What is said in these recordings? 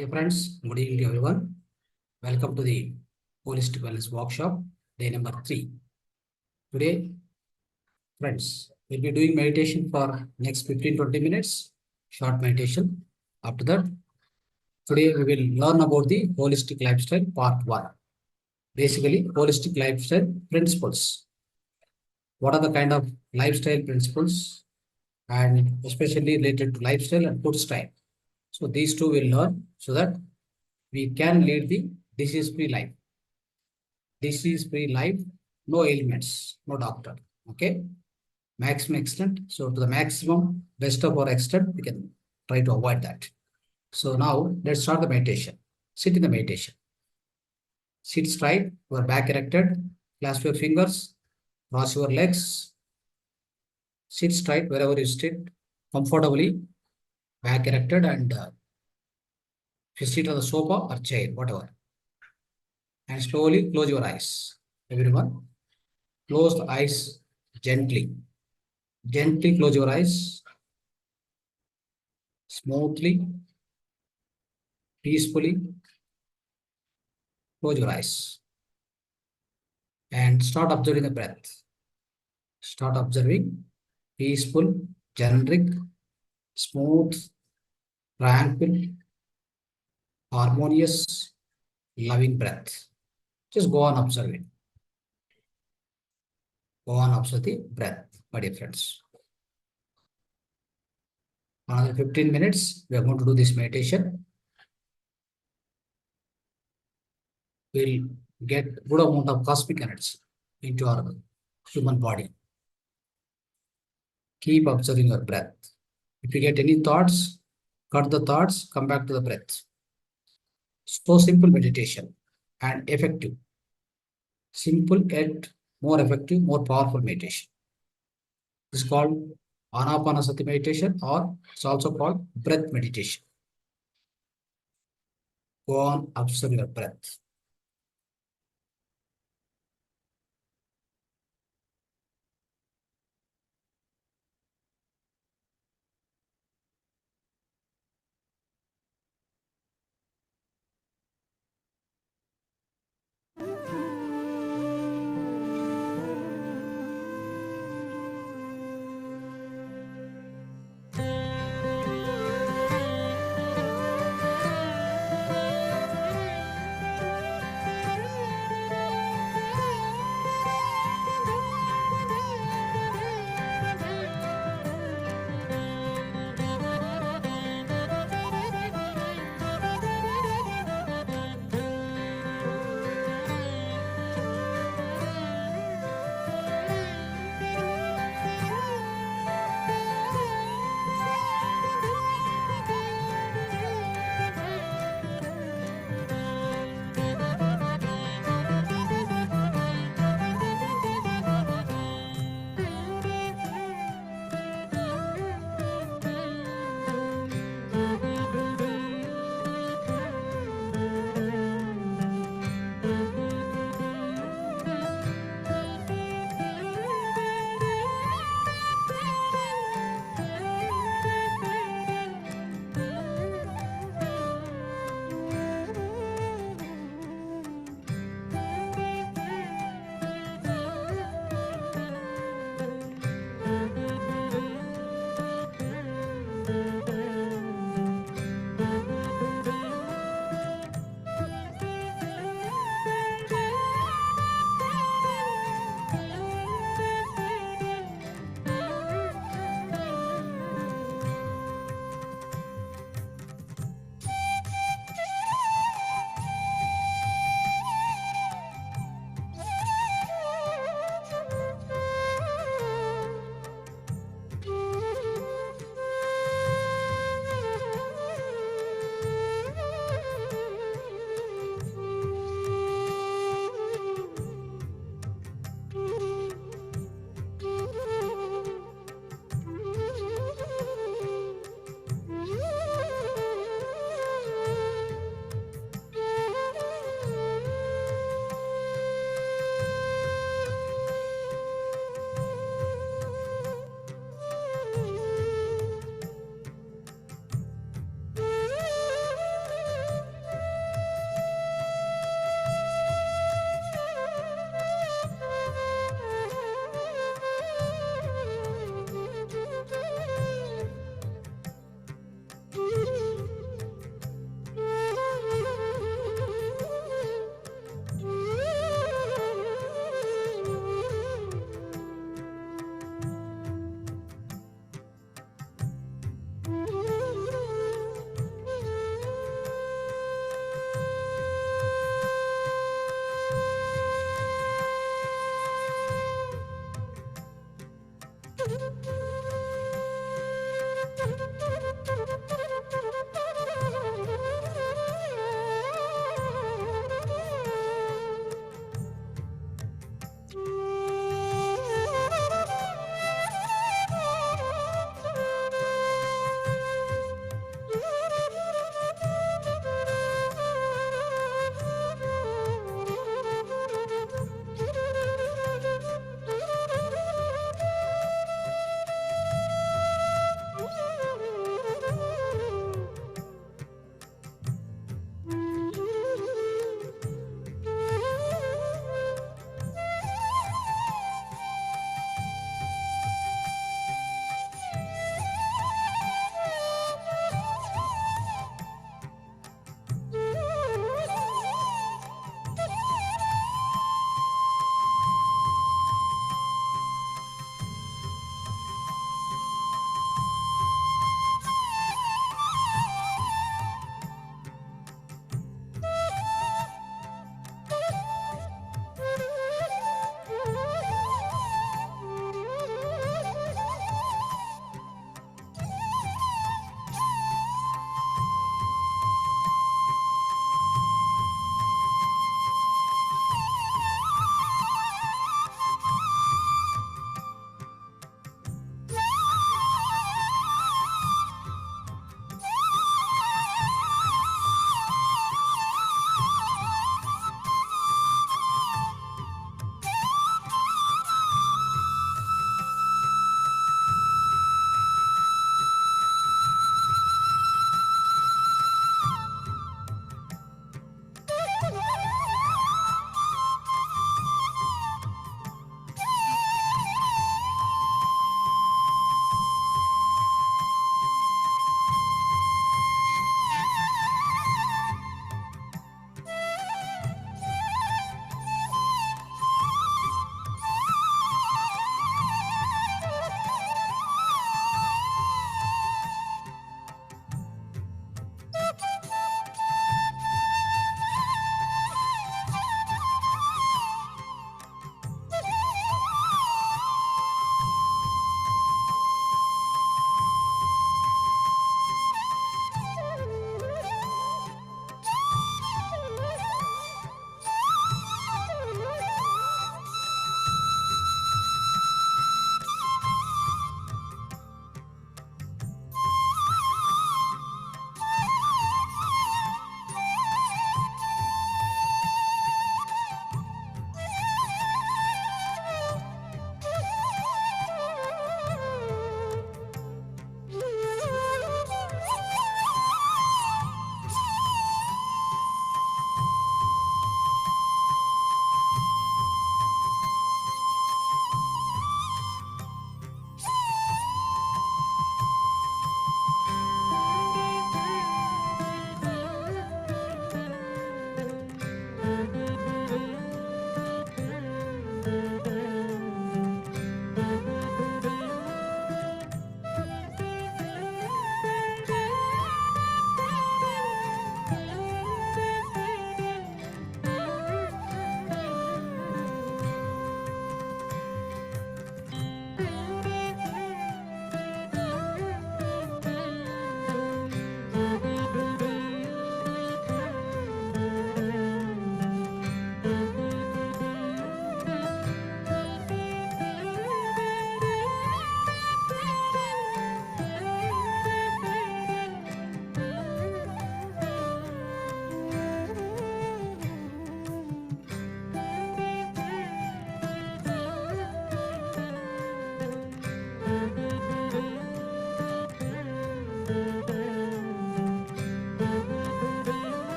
dear friends, good evening to everyone. Welcome to the Holistic Wellness Workshop, day number 3. Today, friends, we'll be doing meditation for next 15-20 minutes, short meditation. After that, today we will learn about the holistic lifestyle part 1. Basically, holistic lifestyle principles. What are the kind of lifestyle principles and especially related to lifestyle and food style? So these two will learn so that we can lead the disease-free life. Disease-free life, no ailments, no doctor. Okay, maximum extent. So to the maximum, best of our extent, we can try to avoid that. So now let's start the meditation. Sit in the meditation. Sit straight, your back erected, clasp your fingers, cross your legs. Sit straight wherever you sit, comfortably, back erected, and if you sit on the sofa or chair, whatever. And slowly close your eyes. Everyone, close the eyes gently. Gently close your eyes. Smoothly, peacefully close your eyes. And start observing the breath. Start observing peaceful, generic, smooth, tranquil, harmonious, loving breath. Just go on observing. Go on observe the breath, my dear friends. Another 15 minutes, we are going to do this meditation. We'll get good amount of cosmic energy into our human body. Keep observing your breath. If you get any thoughts, cut the thoughts, come back to the breath. So simple meditation and effective. Simple yet more effective, more powerful meditation. This is called Anapanasati meditation, or it's also called breath meditation. Go on, observe your breath.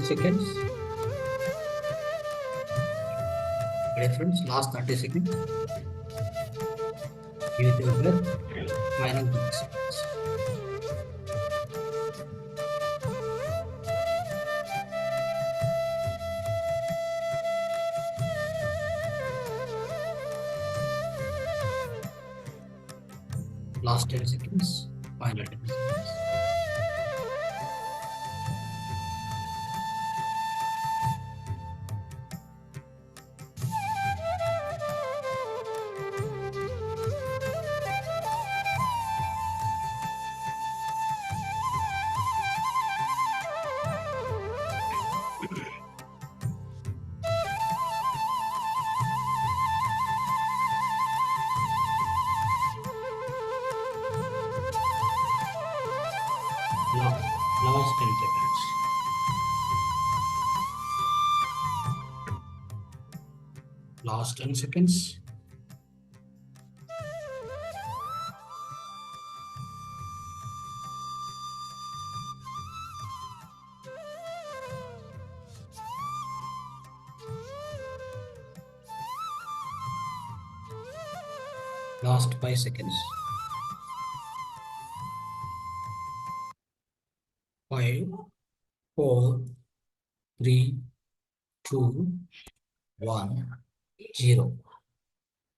30 seconds. Ready, friends? Last 30 seconds. Give your breath. Final 30 seconds. Last 10 seconds. Final 10 seconds. Last 10 seconds. Last 10 seconds. Last 5 seconds. 5, 4, 3, 2, 1, 0.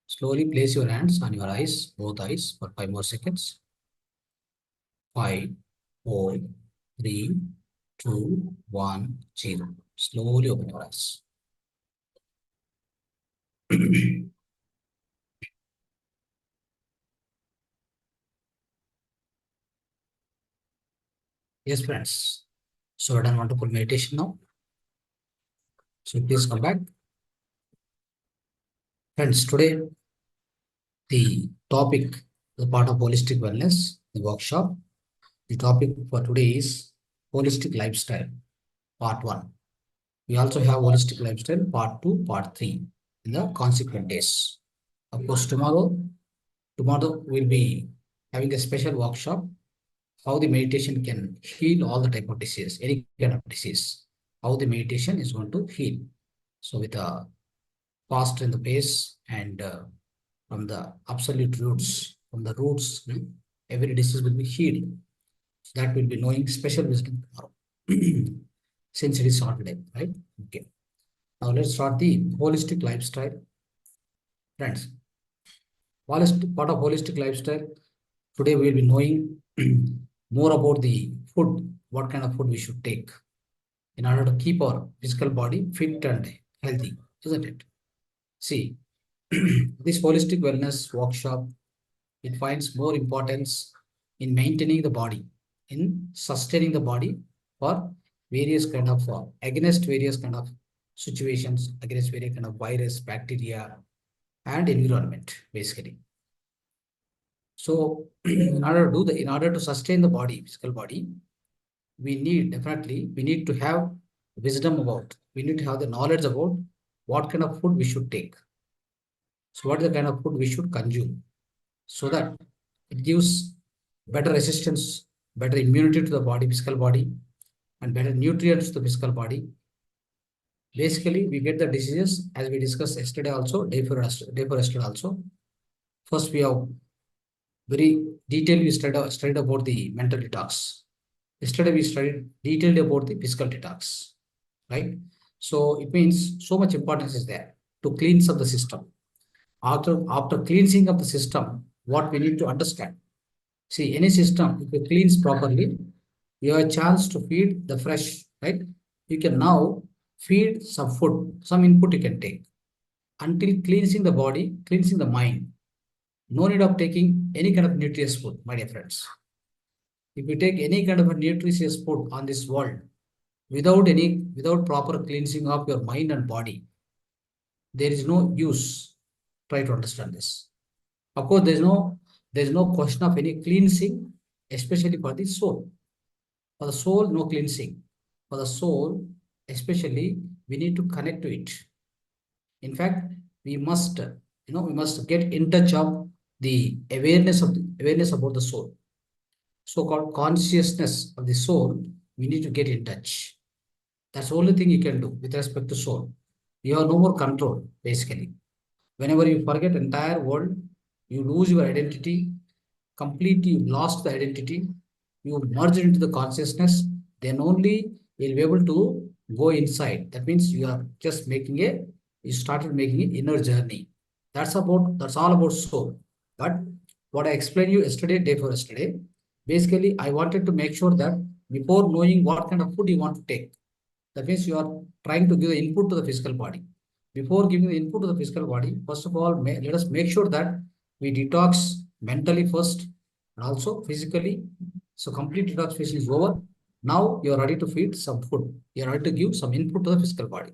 Slowly place your hands on your eyes, both eyes, for 5 more seconds. 5, 4, 3, 2, 1, 0. Slowly open your eyes. Yes, friends. So, done wonderful meditation now. So, please come back. Friends, today, the topic, the part of holistic wellness, the workshop. The topic for today is holistic lifestyle, part 1. We also have holistic lifestyle, part 2, part 3 in the consequent days. Of course, tomorrow we'll be having a special workshop, how the meditation can heal all the type of disease, any kind of disease, how the meditation is going to heal. So with a fast in the pace and from the absolute roots, every disease will be healed. So that will be knowing special wisdom tomorrow. Since it is Saturday, right? Okay. Now let's start the holistic lifestyle. Friends, part of holistic lifestyle, today we will be knowing more about the food, what kind of food we should take in order to keep our physical body fit and healthy, isn't it? See, this holistic wellness workshop, it finds more importance in maintaining the body, in sustaining the body for various kind of, against various kind of situations, against various kind of virus, bacteria, and environment, basically. So, in order to sustain the body, physical body, we need to have wisdom about, we need to have the knowledge about what kind of food we should take. So, what is the kind of food we should consume so that it gives better resistance, better immunity to the body, physical body, and better nutrients to the physical body. Basically, we get the diseases as we discussed yesterday also, day before yesterday also. First, we have very detailed, we studied about the mental detox. Yesterday, we studied detailed about the physical detox, right? So it means so much importance is there to cleanse up the system. After cleansing of the system, what we need to understand. See, any system, if you cleanse properly, you have a chance to feed the fresh, right? You can now feed some food, some input you can take. Until cleansing the body, cleansing the mind, no need of taking any kind of nutritious food, my dear friends. If you take any kind of a nutritious food on this world, without proper cleansing of your mind and body, there is no use. Try to understand this. Of course, there's no question of any cleansing, especially for the soul. For the soul, no cleansing. For the soul, especially, we need to connect to it. In fact, we must get in touch of the awareness about the soul. So-called consciousness of the soul, we need to get in touch. That's the only thing you can do with respect to soul. You have no more control, basically. Whenever you forget entire world, you lose your identity, completely you lost the identity, you merge into the consciousness, then only you'll be able to go inside. That means you are just you started making an inner journey. That's all about soul. But what I explained you yesterday, day for yesterday, basically I wanted to make sure that before knowing what kind of food you want to take, that means you are trying to give the input to the physical body. Before giving the input to the physical body, first of all, let us make sure that we detox mentally first and also physically. So complete detoxification is over. Now you are ready to feed some food. You are ready to give some input to the physical body.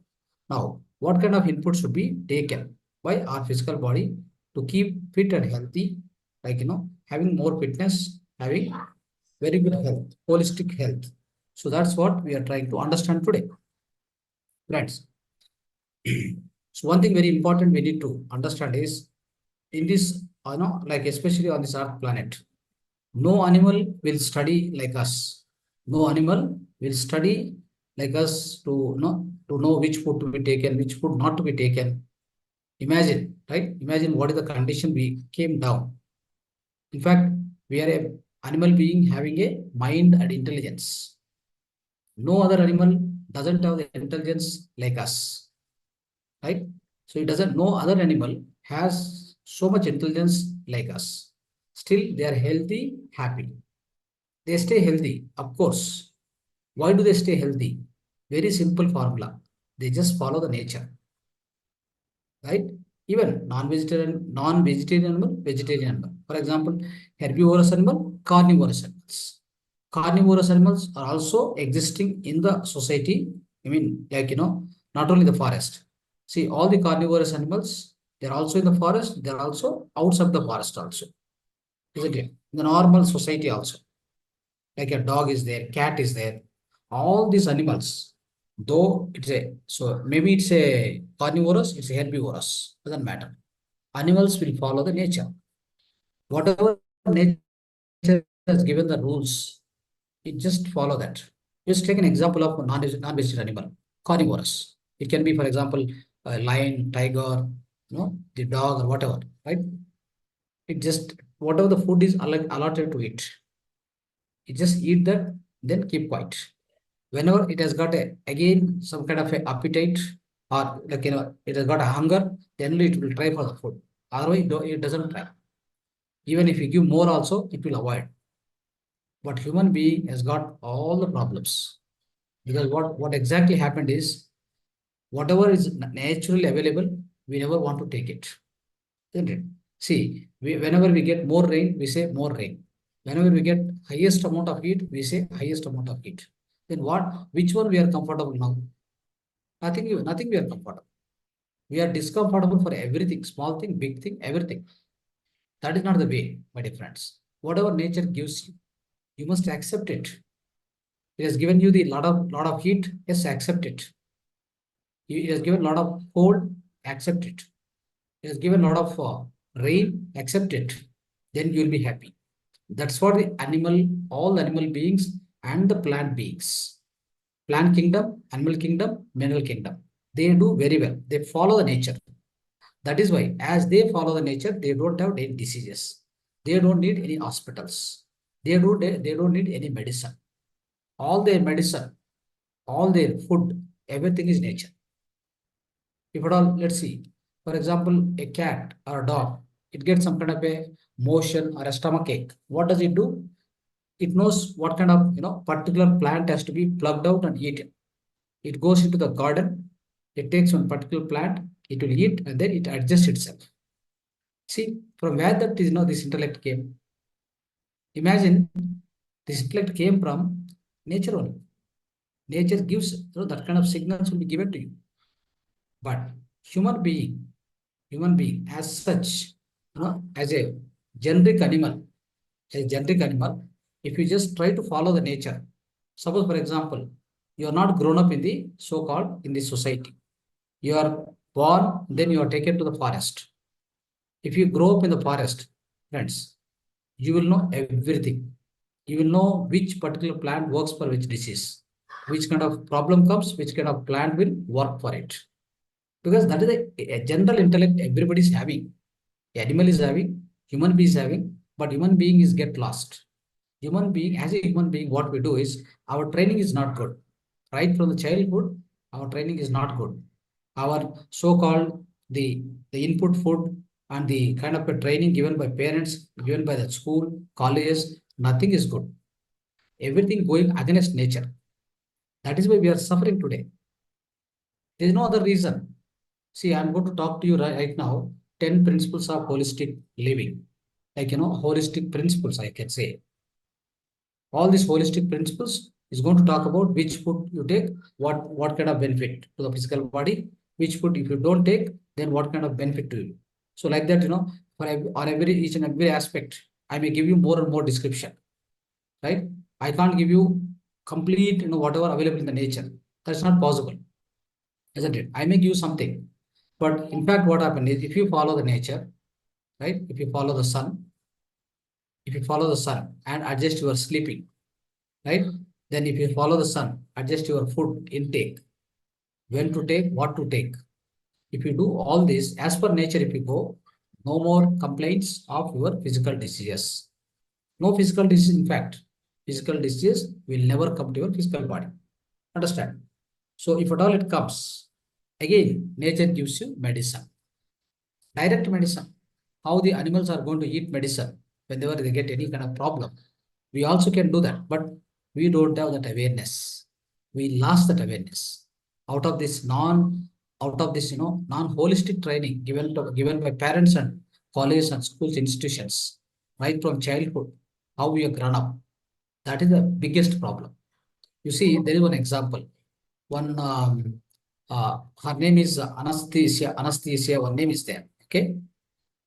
Now, what kind of input should be taken by our physical body to keep fit and healthy? Like, having more fitness, having very good health, holistic health. So that's what we are trying to understand today. Friends, so one thing very important we need to understand is in this, like especially on this Earth planet, no animal will study like us. No animal will study like us to know which food to be taken, which food not to be taken. Imagine, right? Imagine what is the condition we came down. In fact, we are a animal being having a mind and intelligence. No other animal doesn't have the intelligence like us, right? So it doesn't, no other animal has so much intelligence like us. Still, they are healthy, happy. They stay healthy, of course. Why do they stay healthy? Very simple formula. They just follow the nature, right? Even non-vegetarian animal, vegetarian animal. For example, herbivorous animal, carnivorous animals. Carnivorous animals are also existing in the society. I mean, like, not only the forest. See, all the carnivorous animals, they're also in the forest, they're also outside the forest also. Isn't it? In the normal society also. Like a dog is there, cat is there. All these animals, though maybe it's a carnivorous, it's a herbivorous, doesn't matter. Animals will follow the nature. Whatever nature has given the rules, it just follow that. Just take an example of a non-vegetarian animal, carnivorous. It can be, for example, a lion, tiger, the dog or whatever, right? It just, whatever the food is allotted to it, it just eat that, then keep quiet. Whenever it has got again some kind of a appetite or like, it has got a hunger, then it will try for the food. Otherwise, it doesn't try. Even if you give more also, it will avoid. But human being has got all the problems. Because what exactly happened is, whatever is naturally available, we never want to take it. Isn't it? See, whenever we get more rain, we say more rain. Whenever we get highest amount of heat, we say highest amount of heat. Then which one we are comfortable now? Nothing we are comfortable. We are discomfortable for everything, small thing, big thing, everything. That is not the way, my dear friends. Whatever nature gives you, you must accept it. It has given you the lot of heat, yes, accept it. It has given a lot of cold, accept it. It has given a lot of rain, accept it. Then you will be happy. That's what all animal beings and the plant beings. Plant kingdom, animal kingdom, mineral kingdom. They do very well. They follow the nature. That is why, as they follow the nature, they don't have any diseases. They don't need any hospitals. They don't need any medicine. All their medicine, all their food, everything is nature. If at all, let's see, for example, a cat or a dog, it gets some kind of a motion or a stomach ache. What does it do? It knows what kind of particular plant has to be plucked out and eaten. It goes into the garden, it takes one particular plant, it will eat, and then it adjusts itself. See, from where this intellect came? Imagine this intellect came from nature only. Nature gives, that kind of signals will be given to you. But human being as such, as a generic animal, if you just try to follow the nature, suppose for example, you are not grown up in the so-called in the society. You are born, then you are taken to the forest. If you grow up in the forest, friends, you will know everything. You will know which particular plant works for which disease. which kind of problem comes, which kind of plant will work for it. Because that is a general intellect everybody is having. Animal is having, human being is having, but human being is get lost. Human being, as a human being, what we do is our training is not good. Right from the childhood, our training is not good. Our so-called the input food and the kind of a training given by parents, given by the school, colleges, nothing is good. Everything going against nature. That is why we are suffering today. There is no other reason. See, I'm going to talk to you right now 10 principles of holistic living. Like, holistic principles, I can say. All these holistic principles is going to talk about which food you take, what kind of benefit to the physical body, which food if you don't take, then what kind of benefit to you. So like that, for on every each and every aspect, I may give you more and more description, right? I can't give you complete, whatever available in the nature. That's not possible, isn't it? I may give you something, but in fact, what happens is if you follow the nature, right? If you follow the sun, if you follow the sun and adjust your sleeping, right? Then if you follow the sun, adjust your food intake, when to take, what to take. If you do all this as per nature, if you go, no more complaints of your physical diseases. No physical disease, in fact, physical disease will never come to your physical body. Understand? So if at all it comes, again, nature gives you medicine. Direct medicine. How the animals are going to eat medicine whenever they get any kind of problem. We also can do that, but we don't have that awareness. We lost that awareness. Out of this non-holistic training given by parents and colleges and schools institutions, right from childhood, how we are grown up. That is the biggest problem. You see, there is one example. One her name is Anesthesia. Anesthesia, one name is there. Okay.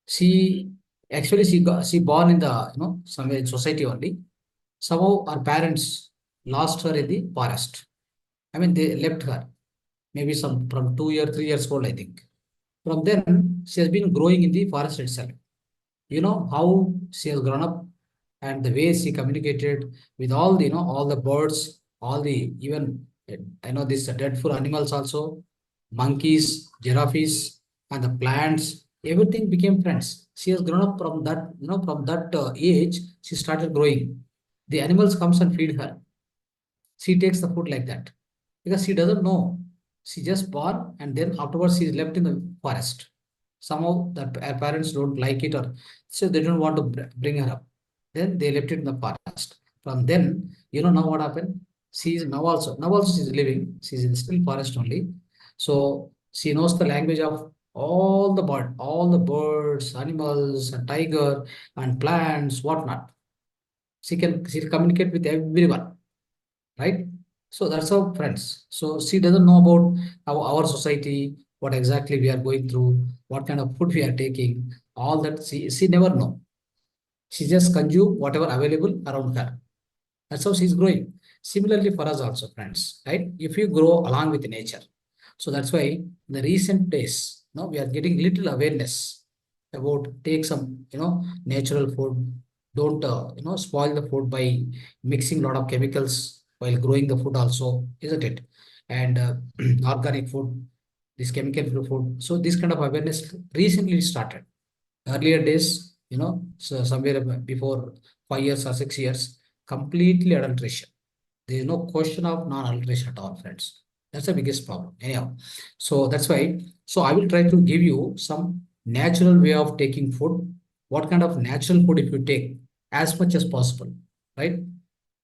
She actually she born in the somewhere in society only. Somehow her parents lost her in the forest. I mean, they left her maybe some from 2 years, 3 years old, I think. From then, she has been growing in the forest itself. You know how she has grown up and the way she communicated with all the, all the birds, all the even, I know these dreadful animals also, monkeys, giraffes, and the plants, everything became friends. She has grown up from that, from that age, she started growing. The animals comes and feed her. She takes the food like that because she doesn't know. She just born and then afterwards she is left in the forest. Somehow the her parents don't like it or so they don't want to bring her up. Then they left it in the forest. From then, now what happened? She is now also she's living. She's in still forest only. So she knows the language of all the birds, animals, and tiger and plants, whatnot. She communicate with everyone, right? So that's how friends. So she doesn't know about our society, what exactly we are going through, what kind of food we are taking, all that she never know. She just consume whatever available around her. That's how she's growing. Similarly for us also, friends, right? If you grow along with nature. So that's why in the recent days, we are getting little awareness about take some, natural food. Don't, spoil the food by mixing a lot of chemicals while growing the food also, isn't it? And organic food, this chemical food. So this kind of awareness recently started. Earlier days, so somewhere before 5 years or 6 years, completely adulteration. There is no question of non-adulteration at all, friends. That's the biggest problem. Anyhow, so that's why. So I will try to give you some natural way of taking food. What kind of natural food if you take as much as possible, right?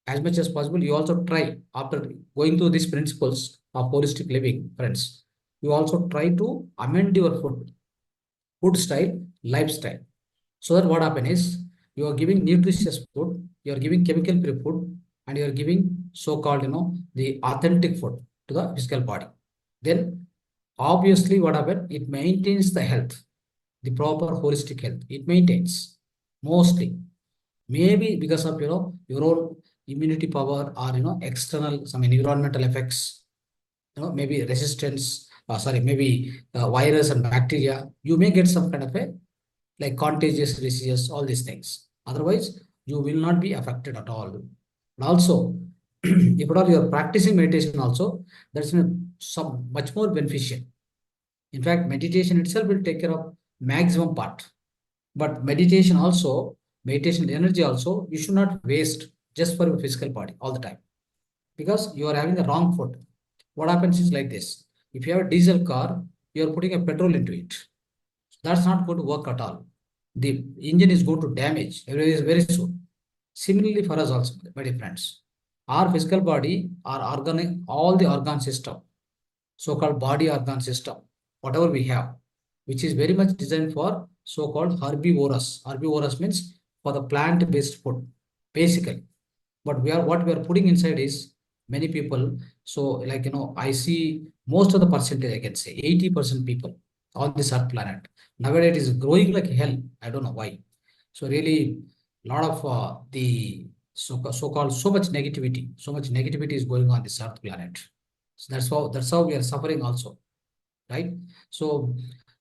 As much as possible, you also try after going through these principles of holistic living, friends. You also try to amend your food style, lifestyle. So that what happen is you are giving nutritious food, you are giving chemical-free food, and you are giving so-called, the authentic food to the physical body. Then obviously what happen? It maintains the health, the proper holistic health. It maintains mostly. Maybe because of your own immunity power or external some environmental effects, maybe resistance, maybe virus and bacteria, you may get some kind of a like contagious diseases, all these things. Otherwise, you will not be affected at all. And also, if at all you are practicing meditation also, that's some much more beneficial. In fact, meditation itself will take care of maximum part. But meditation energy also, you should not waste just for your physical body all the time, because you are having the wrong food. What happens is like this: if you have a diesel car, you are putting a petrol into it. That's not going to work at all. The engine is going to damage very soon. Similarly, for us also, my dear friends, our physical body, our organ, all the organ system, so-called body organ system, whatever we have, which is very much designed for so-called herbivorous. Herbivorous means for the plant-based food, basically. But what we are putting inside is many people. So, like, I see most of the percentage, I can say 80% people on this earth planet. Nowadays it is growing like hell. I don't know why. So really, lot of the so-called so much negativity is going on this earth planet. So that's how we are suffering also, right? So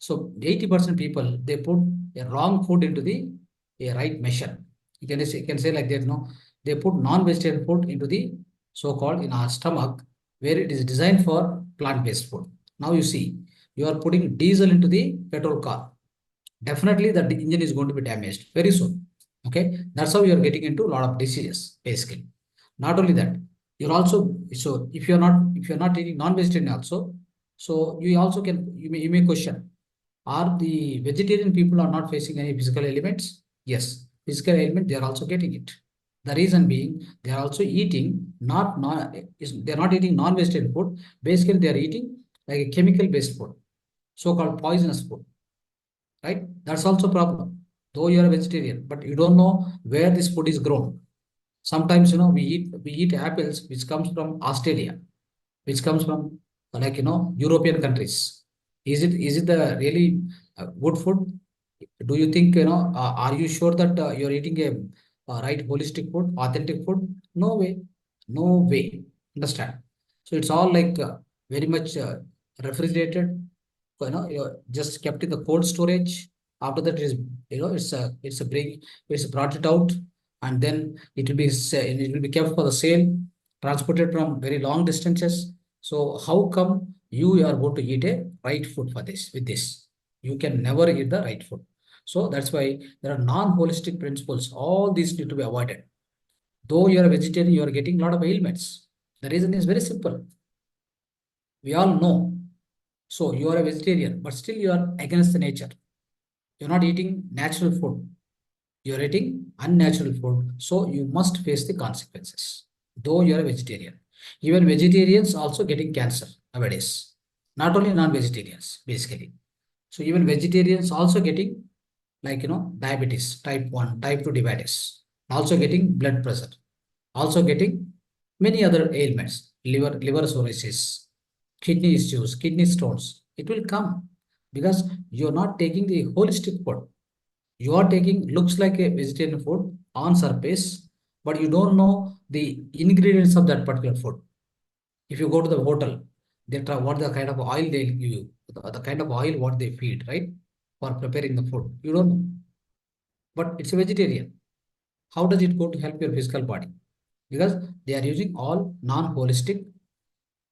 80% people, they put a wrong food into the a right measure. You can say like that, they put non-vegetarian food into the so-called in our stomach, where it is designed for plant-based food. Now you see, you are putting diesel into the petrol car. Definitely the engine is going to be damaged very soon. Okay, that's how you are getting into a lot of diseases, basically. Not only that, you're also, so if you're not eating non-vegetarian also, so you may question, are the vegetarian people are not facing any physical elements? Yes, physical element they are also getting it. The reason being, they are also eating they're not eating non-vegetarian food. Basically, they are eating like a chemical-based food, so-called poisonous food, right? That's also a problem. Though you are a vegetarian, but you don't know where this food is grown. Sometimes, we eat apples which comes from Australia, which comes from, like, European countries. Is it the really good food? Do you think, are you sure that you're eating a right holistic food, authentic food? No way, no way. Understand? So it's all like very much refrigerated. You're just kept in the cold storage. After that, it's brought it out, and then it will be kept for the sale, transported from very long distances. So how come you are going to eat a right food for this with this? You can never eat the right food. So that's why there are non-holistic principles. All these need to be avoided. Though you are a vegetarian, you are getting a lot of ailments. The reason is very simple. We all know. So you are a vegetarian, but still you are against the nature. You're not eating natural food. You're eating unnatural food. So you must face the consequences. Though you are a vegetarian. Even vegetarians also getting cancer nowadays. Not only non-vegetarians, basically. So even vegetarians also getting, like, diabetes, type 1, type 2 diabetes, also getting blood pressure, also getting many other ailments, liver cirrhosis, kidney issues, kidney stones. It will come because you're not taking the holistic food. You are taking, looks like a vegetarian food on surface, but you don't know the ingredients of that particular food. If you go to the hotel, they try what the kind of oil they give you, the kind of oil what they feed, right? For preparing the food. You don't know. But it's a vegetarian. How does it go to help your physical body? Because they are using all non-holistic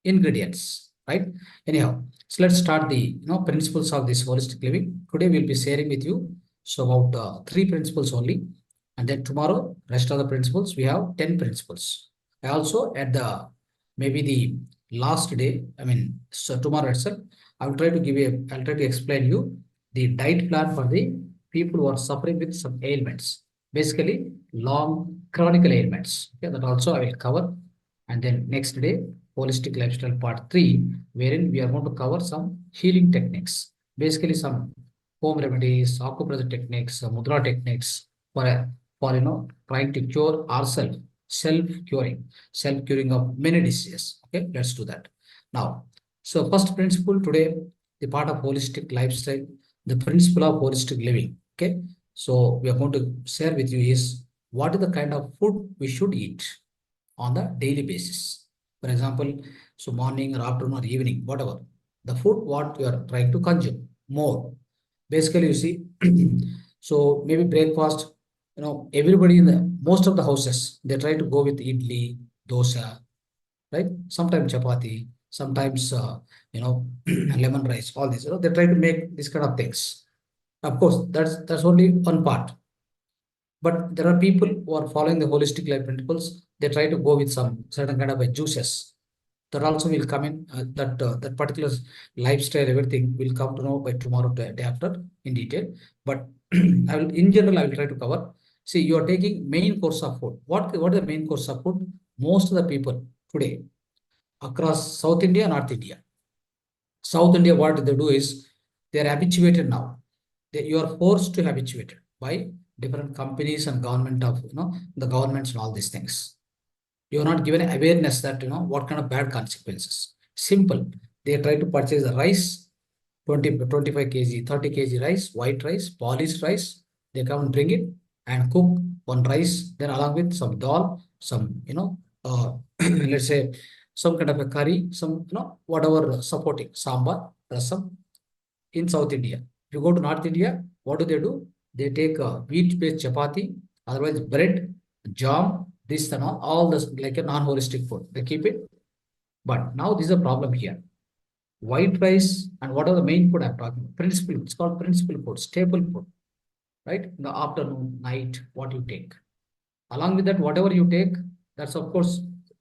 ingredients, right? Anyhow, so let's start the principles of this holistic living. Today we'll be sharing with you so about three principles only, and then tomorrow rest of the principles we have 10 principles. I also at the maybe the last day, I mean, so tomorrow itself, I'll try to explain you the diet plan for the people who are suffering with some ailments, basically long chronic ailments. Okay, that also I will cover, and then next day holistic lifestyle part 3, wherein we are going to cover some healing techniques, basically some home remedies, acupressure techniques, mudra techniques for trying to cure ourselves, self-curing of many diseases. Okay, let's do that. Now, so first principle today, the part of holistic lifestyle, the principle of holistic living. Okay, so we are going to share with you is what is the kind of food we should eat on the daily basis. For example, so morning or afternoon or evening, whatever, the food what you are trying to consume more. Basically, you see, so maybe breakfast, everybody in the most of the houses, they try to go with idli, dosa, right? Sometimes chapati, sometimes, lemon rice, all this, they try to make these kind of things. Of course, that's only one part. But there are people who are following the holistic life principles. They try to go with some certain kind of juices. That also will come in. That particular lifestyle, everything will come to know by tomorrow, day after in detail. But in general, I will try to cover. See, you are taking main course of food. What is the main course of food? Most of the people today across South India, North India. South India, what they do is they are habituated now. You are forced to habituate by different companies and government of the governments and all these things. You are not given awareness that what kind of bad consequences. Simple. They try to purchase the rice, 25 kg, 30 kg rice, white rice, polished rice. They come and bring it and cook one rice, then along with some dal, some let's say some kind of a curry, some whatever supporting sambar, rasam in South India. If you go to North India, what do? They take wheat-based chapati, otherwise bread, jam, this and all this like a non-holistic food. They keep it. But now this is a problem here. White rice and what are the main food I'm talking about? Principal, it's called principal food, staple food, right? In the afternoon, night, what you take. Along with that, whatever you take, that's of course,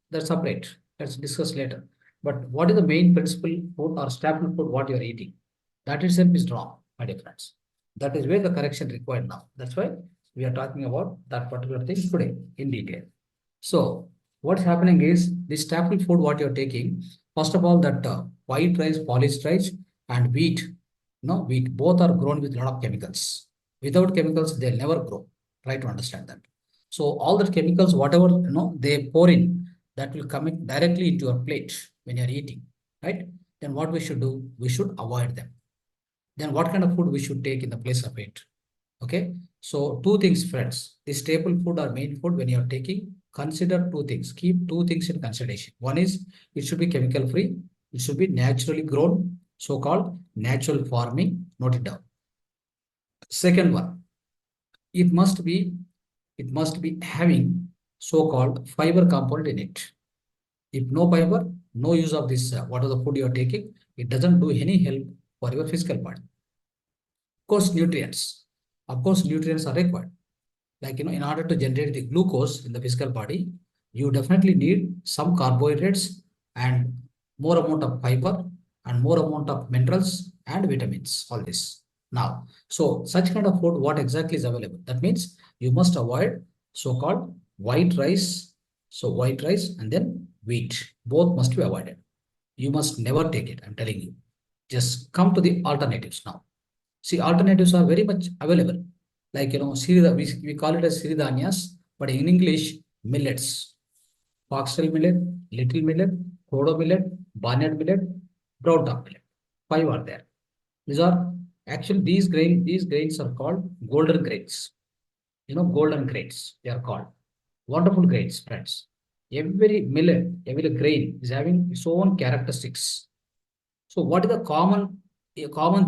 that's separate. Let's discuss later. But what is the main principal food or staple food what you're eating? That itself is wrong, my dear friends. That is where the correction required now. That's why we are talking about that particular thing today in detail. So what's happening is this staple food what you're taking, first of all, that white rice, polished rice, and wheat, wheat, both are grown with a lot of chemicals. Without chemicals, they'll never grow. Try to understand that. So all the chemicals, whatever they pour in, that will come in directly into your plate when you're eating, right? Then what we should do? We should avoid them. Then what kind of food we should take in the place of it? Okay. So two things, friends. The staple food or main food when you're taking, consider two things. Keep two things in consideration. One is it should be chemical free. It should be naturally grown, so-called natural farming. Note it down. Second one, it must be having so-called fiber component in it. If no fiber, no use of this, whatever the food you are taking, it doesn't do any help for your physical body. Of course, nutrients. Of course, nutrients are required. Like, in order to generate the glucose in the physical body, you definitely need some carbohydrates and more amount of fiber and more amount of minerals and vitamins, all this. Now, so such kind of food, what exactly is available? That means you must avoid so-called white rice. So white rice and then wheat, both must be avoided. You must never take it, I'm telling you. Just come to the alternatives now. See, alternatives are very much available. Like, we call it as Siridhanyas, but in English, millets. Foxtail millet, little millet, kodo millet, barnyard millet, brown top millet. 5 are there. These are actually these grains are called golden grains. Golden grains, they are called. Wonderful grains, friends. Every millet, every grain is having its own characteristics. So what is the common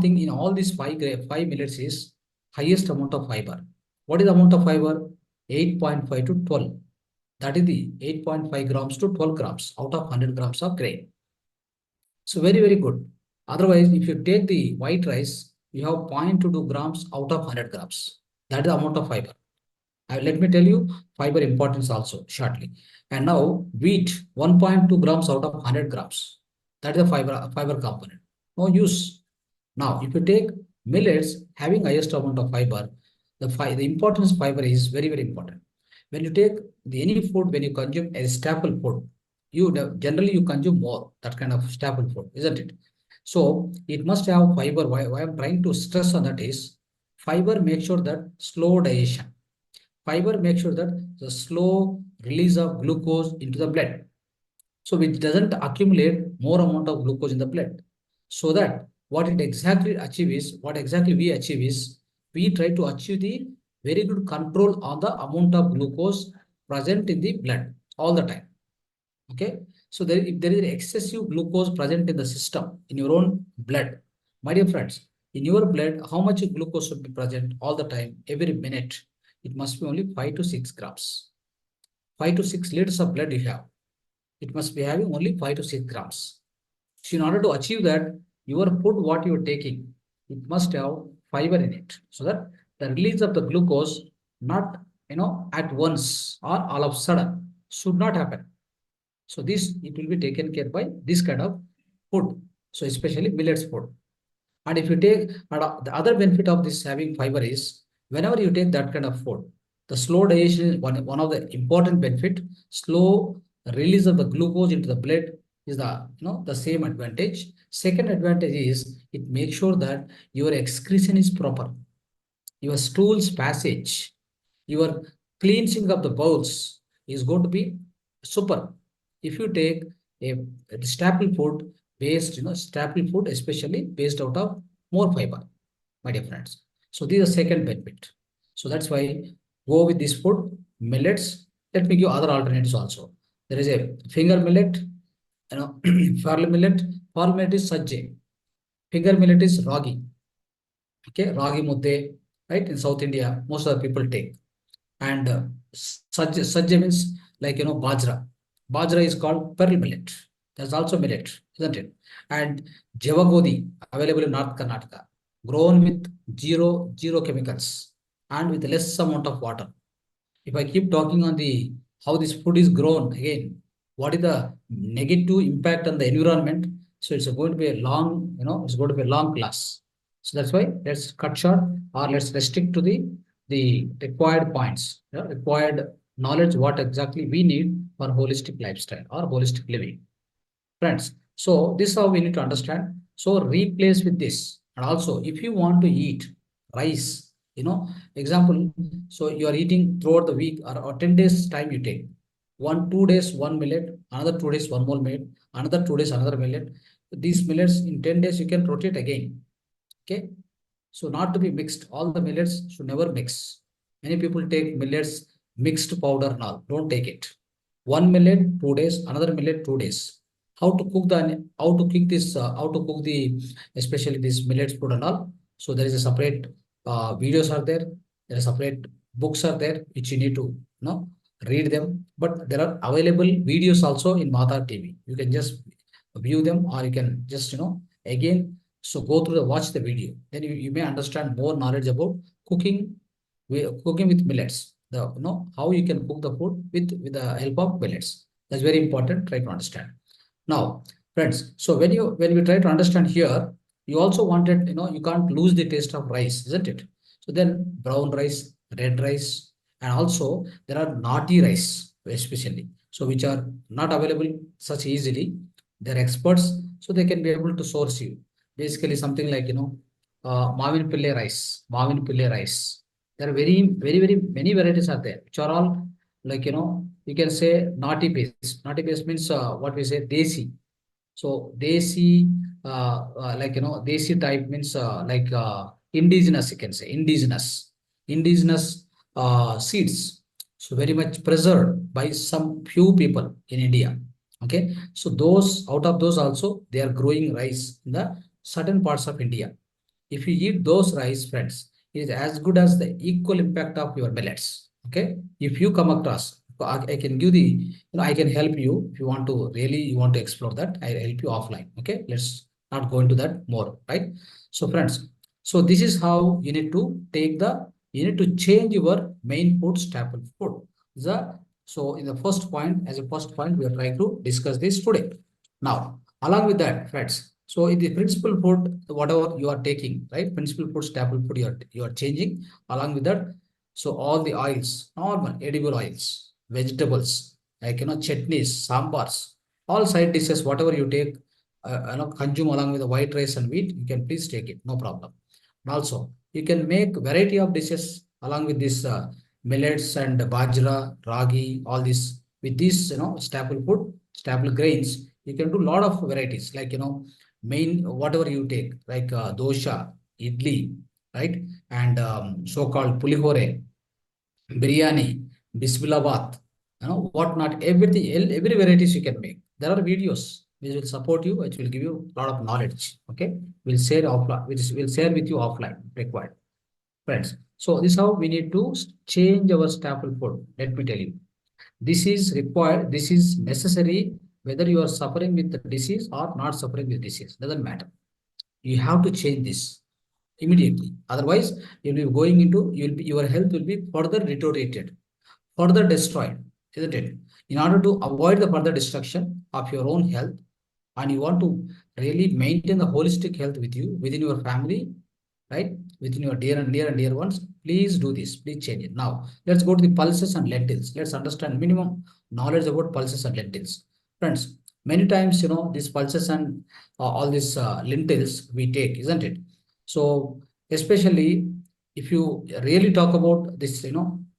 thing in all these five millets is highest amount of fiber. What is the amount of fiber? 8.5 to 12. That is the 8.5 grams to 12 grams out of 100 grams of grain. So very, very good. Otherwise, if you take the white rice, you have 0.22 grams out of 100 grams. That is the amount of fiber. Let me tell you fiber importance also shortly. And now wheat, 1.2 grams out of 100 grams. That is the fiber component. No use. Now, if you take millets having highest amount of fiber, the importance of fiber is very, very important. When you take any food, when you consume a staple food, generally you consume more that kind of staple food, isn't it? So it must have fiber. Why I'm trying to stress on that is fiber makes sure that slow digestion. Fiber makes sure that the slow release of glucose into the blood. So which doesn't accumulate more amount of glucose in the blood. So that what exactly we achieve is, we try to achieve the very good control on the amount of glucose present in the blood all the time. Okay. So if there is excessive glucose present in the system, in your own blood, my dear friends, in your blood, how much glucose should be present all the time, every minute? It must be only 5 to 6 grams. 5 to 6 liters of blood you have. it must be having only 5 to 6 grams. So in order to achieve that, your food, what you are taking, it must have fiber in it, so that the release of the glucose not at once or all of a sudden should not happen. So this, it will be taken care by this kind of food. So especially millets food. And if you take, the other benefit of this having fiber is, whenever you take that kind of food, the slow digestion is one of the important benefit. Slow release of the glucose into the blood is the same advantage. Second advantage is, it makes sure that your excretion is proper, your stool's passage, your cleansing of the bowels is going to be super. If you take a staple food based, staple food especially based out of more fiber, my dear friends. So this is the second benefit. So that's why go with this food, millets. Let me give other alternatives also. There is a finger millet, pearl millet. Pearl millet is sajje. Finger millet is ragi. Okay, ragi mudde, right? In South India, most of the people take. And sajja means bajra. Bajra is called pearl millet. There's also millet, isn't it? And Javagodi, available in North Karnataka, grown with zero chemicals and with less amount of water. If I keep talking on the how this food is grown again, what is the negative impact on the environment? So it's going to be a long, it's going to be a long class. So that's why let's cut short, or let's restrict to the required points, required knowledge, what exactly we need for holistic lifestyle or holistic living. Friends, so this is how we need to understand. So replace with this. And also, if you want to eat rice, example, so you are eating throughout the week, or 10 days time you take. 2 days, one millet, another 2 days, one more millet, another 2 days, another millet. These millets in 10 days, you can rotate again. Okay. So not to be mixed. All the millets should never mix. Many people take millets mixed powder now. Don't take it. One millet, 2 days, another millet, 2 days. How to cook the especially this millets food and all. So there is a separate videos are there. There are separate books are there which you need to read them. But there are available videos also in Mahavatar TV. You can just view them, or you can just again, so go through watch the video. Then you may understand more knowledge about cooking, cooking with millets. How you can cook the food with the help of millets. That's very important. Try to understand. Now, friends. So when we try to understand here, you also wanted, you can't lose the taste of rice, isn't it? So then brown rice, red rice, and also there are naughty rice, especially. So which are not available such easily. They're experts, so they can be able to source you. Basically, something like Mavin Pille rice, Mavin Pille rice. There are very many varieties are there, which are all like you can say naughty paste. Naughty paste means what we say desi. So desi, desi type means indigenous. You can say indigenous seeds. So very much preserved by some few people in India. Okay, so those out of those also they are growing rice in the certain parts of India. If you eat those rice, friends, it is as good as the equal impact of your millets. Okay, if you come across, I can give I can help you if you want to really you want to explore that. I'll help you offline. Okay, let's not go into that more, right? So, friends, so this is how you need to you need to change your main food staple food. So in the first point, as a first point, we are trying to discuss this today. Now, along with that, friends, so in the principal food, whatever you are taking, right? Principal food, staple food, you are changing. Along with that, so all the oils, normal edible oils, vegetables, like chutneys, sambars, all side dishes, whatever you take, consume along with the white rice and wheat, you can please take it, no problem. And also, you can make variety of dishes along with this millets and bajra, ragi, all this. With this, staple food, staple grains, you can do a lot of varieties, like main whatever you take, like dosha, idli, right, and so-called pulihore, biryani, bismillah, what not, everything, every varieties you can make. There are videos which will support you, which will give you a lot of knowledge. Okay, we'll share offline, which will share with you offline required, friends. So this is how we need to change our staple food. Let me tell you, this is required, this is necessary whether you are suffering with the disease or not suffering with disease, doesn't matter. You have to change this immediately. Otherwise, you'll be going into, your health will be further deteriorated, further destroyed, isn't it? In order to avoid the further destruction of your own health, and you want to really maintain the holistic health with you, within your family, right? Within your near and dear ones, please do this. Please change it. Now, let's go to the pulses and lentils. Let's understand minimum knowledge about pulses and lentils. Friends, many times, these pulses and all these lentils we take, isn't it? So, especially if you really talk about this,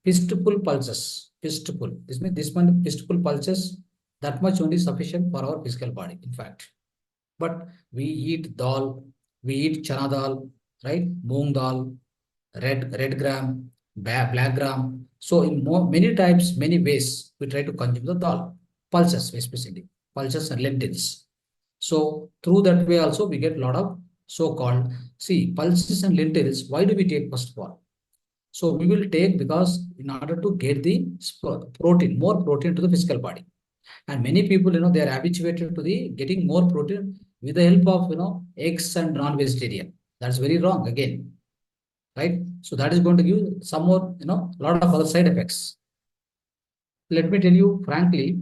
fistful pulses, fistful. This means this one fistful pulses, that much only sufficient for our physical body, in fact. But we eat dal, we eat chana dal, right? Moong dal, red gram, black gram. So in many types, many ways, we try to consume the dal, pulses especially, pulses and lentils. So through that way also we get a lot of so-called, see, pulses and lentils. Why do we take first of all? So we will take because in order to get the protein, more protein to the physical body. And many people, they are habituated to the getting more protein with the help of, eggs and non-vegetarian. That's very wrong again, right? So that is going to give some more, a lot of other side effects. Let me tell you frankly,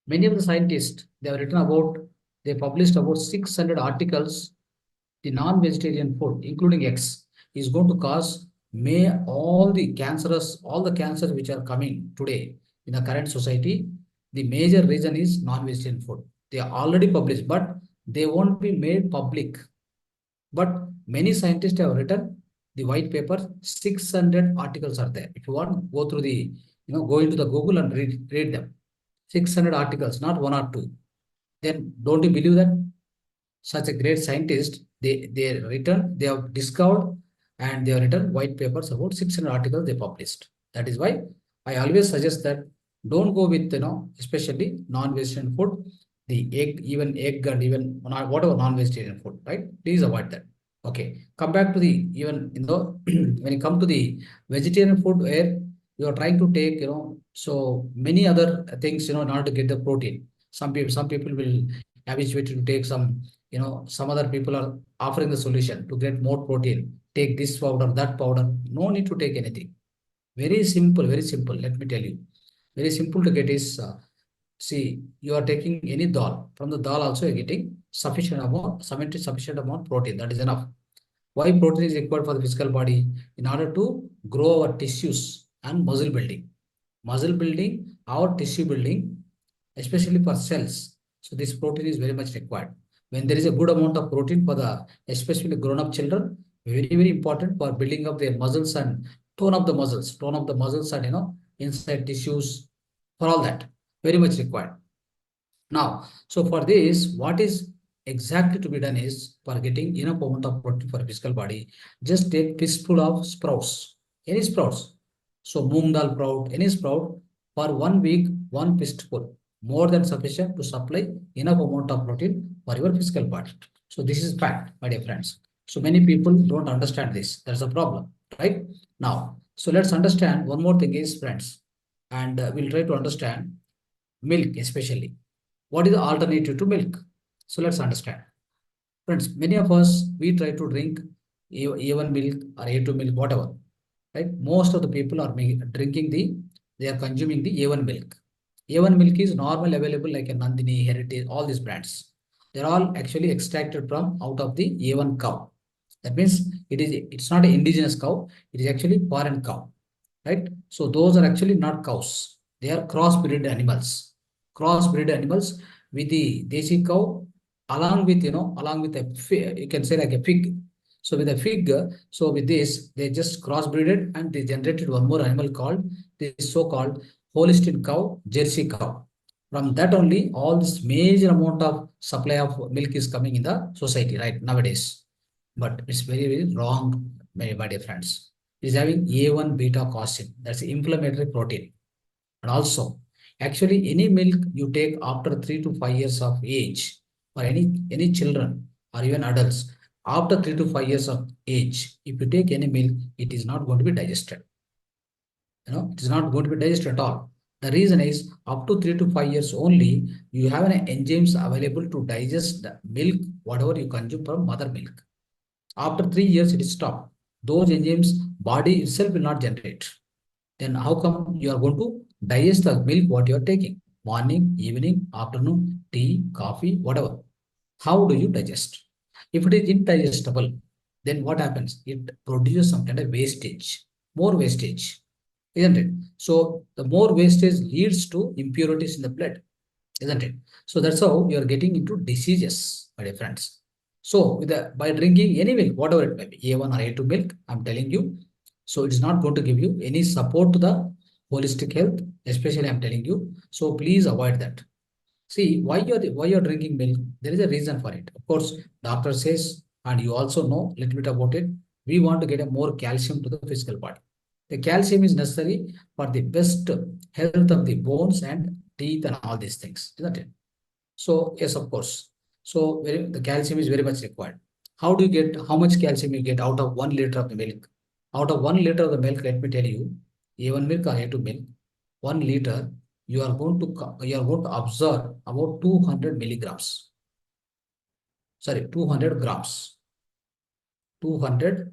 many of the scientists, they published about 600 articles. The non-vegetarian food, including eggs, is going to cause all the cancers which are coming today in the current society. The major reason is non-vegetarian food. They are already published, but they won't be made public. But many scientists have written the white paper. 600 articles are there. If you want, go through the, go into the Google and read them. 600 articles, not one or two. Then don't you believe that? Such a great scientist, they have discovered and they have written white papers about 600 articles they published. That is why I always suggest that don't go with, especially non-vegetarian food, the egg and even whatever non-vegetarian food, right? Please avoid that. Okay, come back to the, even, when you come to the vegetarian food where you are trying to take, so many other things, in order to get the protein. Some people will habituated to take some, some other people are offering the solution to get more protein. Take this powder, that powder. No need to take anything. Very simple, very simple. Let me tell you. Very simple to get is, see, you are taking any dal. From the dal also you're getting sufficient amount protein. That is enough. Why protein is required for the physical body? In order to grow our tissues and muscle building. Muscle building, our tissue building, especially for cells. So this protein is very much required. When there is a good amount of protein for the, especially grown-up children, very, very important for building up their muscles and tone up the muscles and, inside tissues, for all that, very much required. Now, so for this, what is exactly to be done is, for getting enough amount of protein for physical body, just take fistful of sprouts, any sprouts. So moong dal sprout, any sprout, for 1 week, one fistful, more than sufficient to supply enough amount of protein for your physical body. So this is fact, my dear friends. So many people don't understand this. That's a problem, right? Now, so let's understand one more thing is, friends, and we'll try to understand milk especially. What is the alternative to milk? So let's understand. Friends, many of us, we try to drink A1 milk or A2 milk, whatever, right? Most of the people are they are consuming the A1 milk. A1 milk is normal available like a Nandini, Heritage, all these brands. They're all actually extracted from out of the A1 cow. That means it's not an indigenous cow, it is actually foreign cow, right? So those are actually not cows. They are crossbred animals. Crossbred animals with the desi cow, along with you can say like a fig. So with a fig, so with this, they just crossbreeded and they generated one more animal called this so-called Holstein cow, Jersey cow. From that only, all this major amount of supply of milk is coming in the society right nowadays. But it's very, very wrong, my dear friends. It's having A1 beta casein. That's inflammatory protein. And also, actually, any milk you take after 3 to 5 years of age, or any children or even adults, after 3 to 5 years of age, if you take any milk, it is not going to be digested. It is not going to be digested at all. The reason is up to 3 to 5 years only, you have an enzymes available to digest the milk, whatever you consume from mother milk. After 3 years, it is stopped. Those enzymes, body itself will not generate. Then how come you are going to digest the milk what you are taking? Morning, evening, afternoon, tea, coffee, whatever. How do you digest? If it is indigestible, then what happens? It produces some kind of wastage, more wastage, isn't it? So the more wastage leads to impurities in the blood, isn't it? So that's how you are getting into diseases, my dear friends. So by drinking any milk, whatever it may be, A1 or A2 milk, I'm telling you, so it's not going to give you any support to the holistic health, especially I'm telling you. So please avoid that. See, why you're drinking milk, there is a reason for it. Of course, doctor says, and you also know a little bit about it, we want to get a more calcium to the physical body. The calcium is necessary for the best health of the bones and teeth and all these things, isn't it? So yes, of course. So the calcium is very much required. How do you get, how much calcium you get out of 1 liter of the milk? Out of 1 liter of the milk, let me tell you, A1 milk or A2 milk, 1 liter, you are going to absorb about 200 milligrams. Sorry, 200 grams. 200,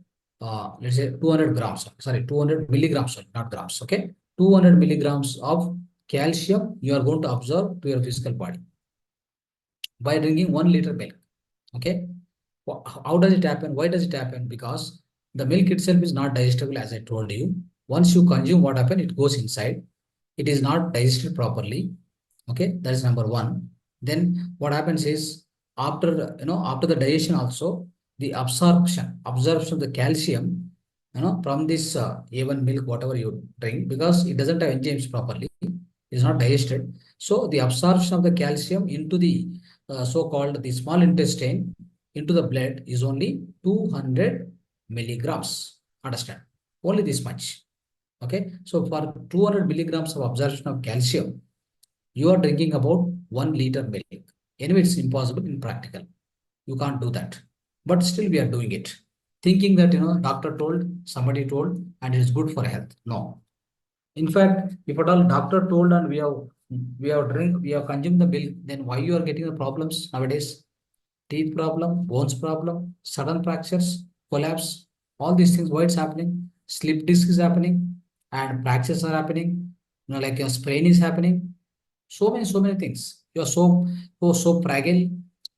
let's say 200 grams. Sorry, 200 milligrams, sorry, not grams. Okay, 200 milligrams of calcium you are going to absorb to your physical body by drinking 1 liter milk. Okay. How does it happen? Why does it happen? Because the milk itself is not digestible, as I told you. Once you consume, what happens? It goes inside. It is not digested properly. Okay, that is number one. Then what happens is after the digestion also, the absorption of the calcium, from this A1 milk, whatever you drink, because it doesn't have enzymes properly, is not digested. So the absorption of the calcium into the so-called the small intestine into the blood is only 200 milligrams. Understand? Only this much. Okay. So for 200 milligrams of absorption of calcium, you are drinking about 1 liter milk. Anyway, it's impossible in practical. You can't do that. But still we are doing it. Thinking that, doctor told, somebody told, and it's good for health. No. In fact, if at all doctor told and we have consumed the milk, then why you are getting the problems nowadays? Teeth problem, bones problem, sudden fractures, collapse, all these things, why it's happening? Slip disc is happening and fractures are happening, like a sprain is happening. So many things. You're so fragile.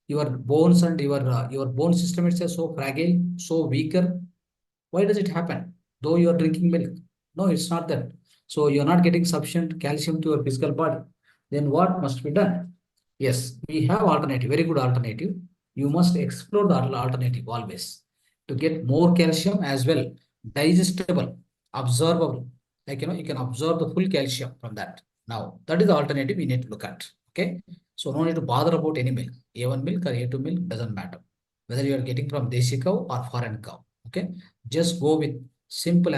Your bones and your bone system itself so fragile, so weaker. Why does it happen? Though you are drinking milk. No, it's not that. So you're not getting sufficient calcium to your physical body. Then what must be done? Yes, we have alternative, very good alternative. You must explore the alternative always to get more calcium as well, digestible, absorbable. Like, you can absorb the full calcium from that. Now, that is the alternative we need to look at. Okay. So no need to bother about any milk. A1 milk or A2 milk doesn't matter. Whether you are getting from Desi cow or foreign cow. Okay. Just go with simple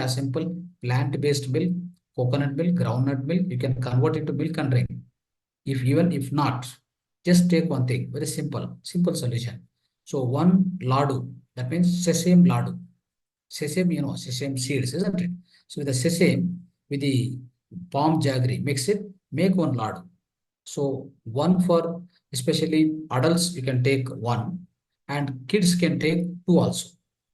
plant-based milk, coconut milk, groundnut milk. You can convert it to milk and drink. If not, just take one thing, very simple solution. So one ladu, that means sesame ladu. Sesame, sesame seeds, isn't it? So with the sesame, with the palm jaggery, mix it, make one ladu. So one for especially adults, you can take one, and kids can take two also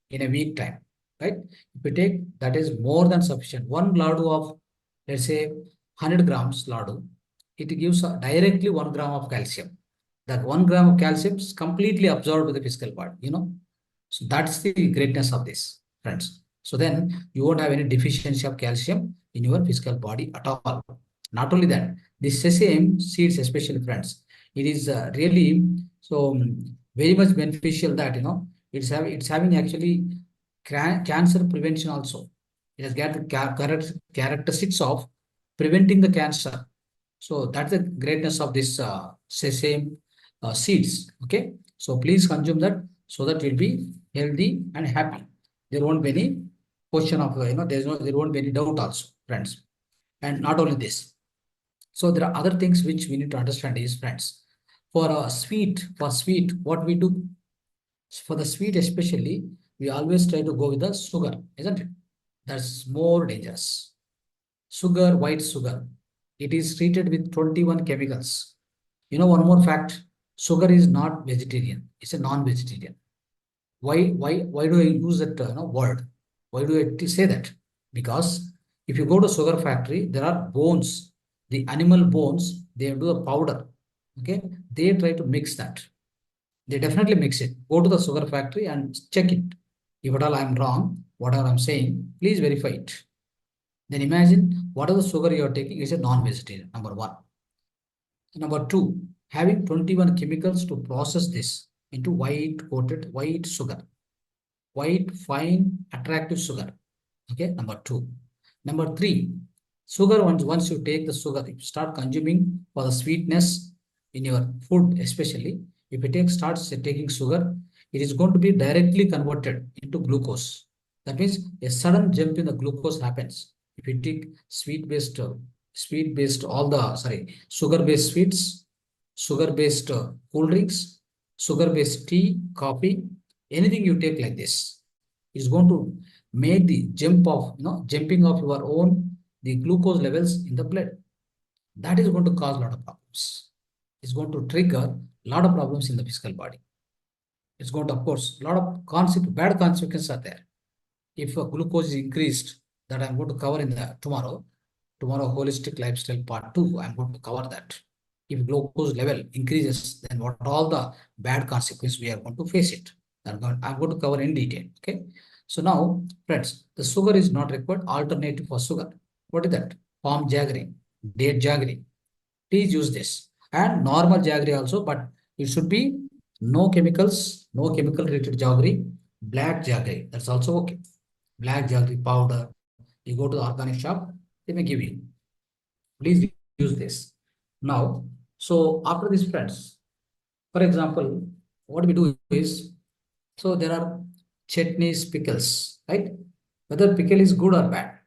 in a week time, right? If you take, that is more than sufficient. One ladu of, let's say, 100 grams ladu, it gives directly 1 gram of calcium. That 1 gram of calcium is completely absorbed to the physical body. So that's the greatness of this, friends. So then you won't have any deficiency of calcium in your physical body at all. Not only that, the sesame seeds, especially, friends, it is really so very much beneficial that it's having actually cancer prevention also. It has got the characteristics of preventing the cancer. So that's the greatness of this sesame seeds. Okay, so please consume that so that you'll be healthy and happy. There won't be any question of there won't be any doubt also, friends. And not only this, so there are other things which we need to understand is, friends, for sweet, what we do for the sweet especially, we always try to go with the sugar, isn't it? That's more dangerous. Sugar, white sugar. It is treated with 21 chemicals. One more fact, sugar is not vegetarian. It's a non-vegetarian. Why do I use that word? Why do I say that? Because if you go to sugar factory, there are bones, the animal bones, they do a powder. Okay, they try to mix that. They definitely mix it. Go to the sugar factory and check it. If at all I'm wrong, whatever I'm saying, please verify it. Then imagine whatever sugar you are taking is a non-vegetarian, number one. Number two, having 21 chemicals to process this into white sugar, white, fine, attractive sugar. Okay, number two. Number three, sugar, once you take the sugar, if you start consuming for the sweetness in your food, especially, if you starts taking sugar, it is going to be directly converted into glucose. That means a sudden jump in the glucose happens. If you take sugar-based sweets, sugar-based cool drinks, sugar-based tea, coffee, anything you take like this is going to make the jumping of your own the glucose levels in the blood. That is going to cause a lot of problems. It's going to trigger a lot of problems in the physical body. It's going to, of course, a lot of bad consequences are there. If glucose is increased, that I'm going to cover in the tomorrow holistic lifestyle part 2, I'm going to cover that. If glucose level increases, then what all the bad consequences we are going to face it. I'm going to cover in detail. Okay. So now, friends, the sugar is not required. Alternative for sugar. What is that? Palm jaggery, date jaggery. Please use this. And normal jaggery also, but it should be no chemicals, no chemical treated jaggery, black jaggery. That's also okay. Black jaggery powder. You go to the organic shop, they may give you. Please use this. Now, so after this, friends, for example, what we do is, so there are chutneys, pickles, right? Whether pickle is good or bad,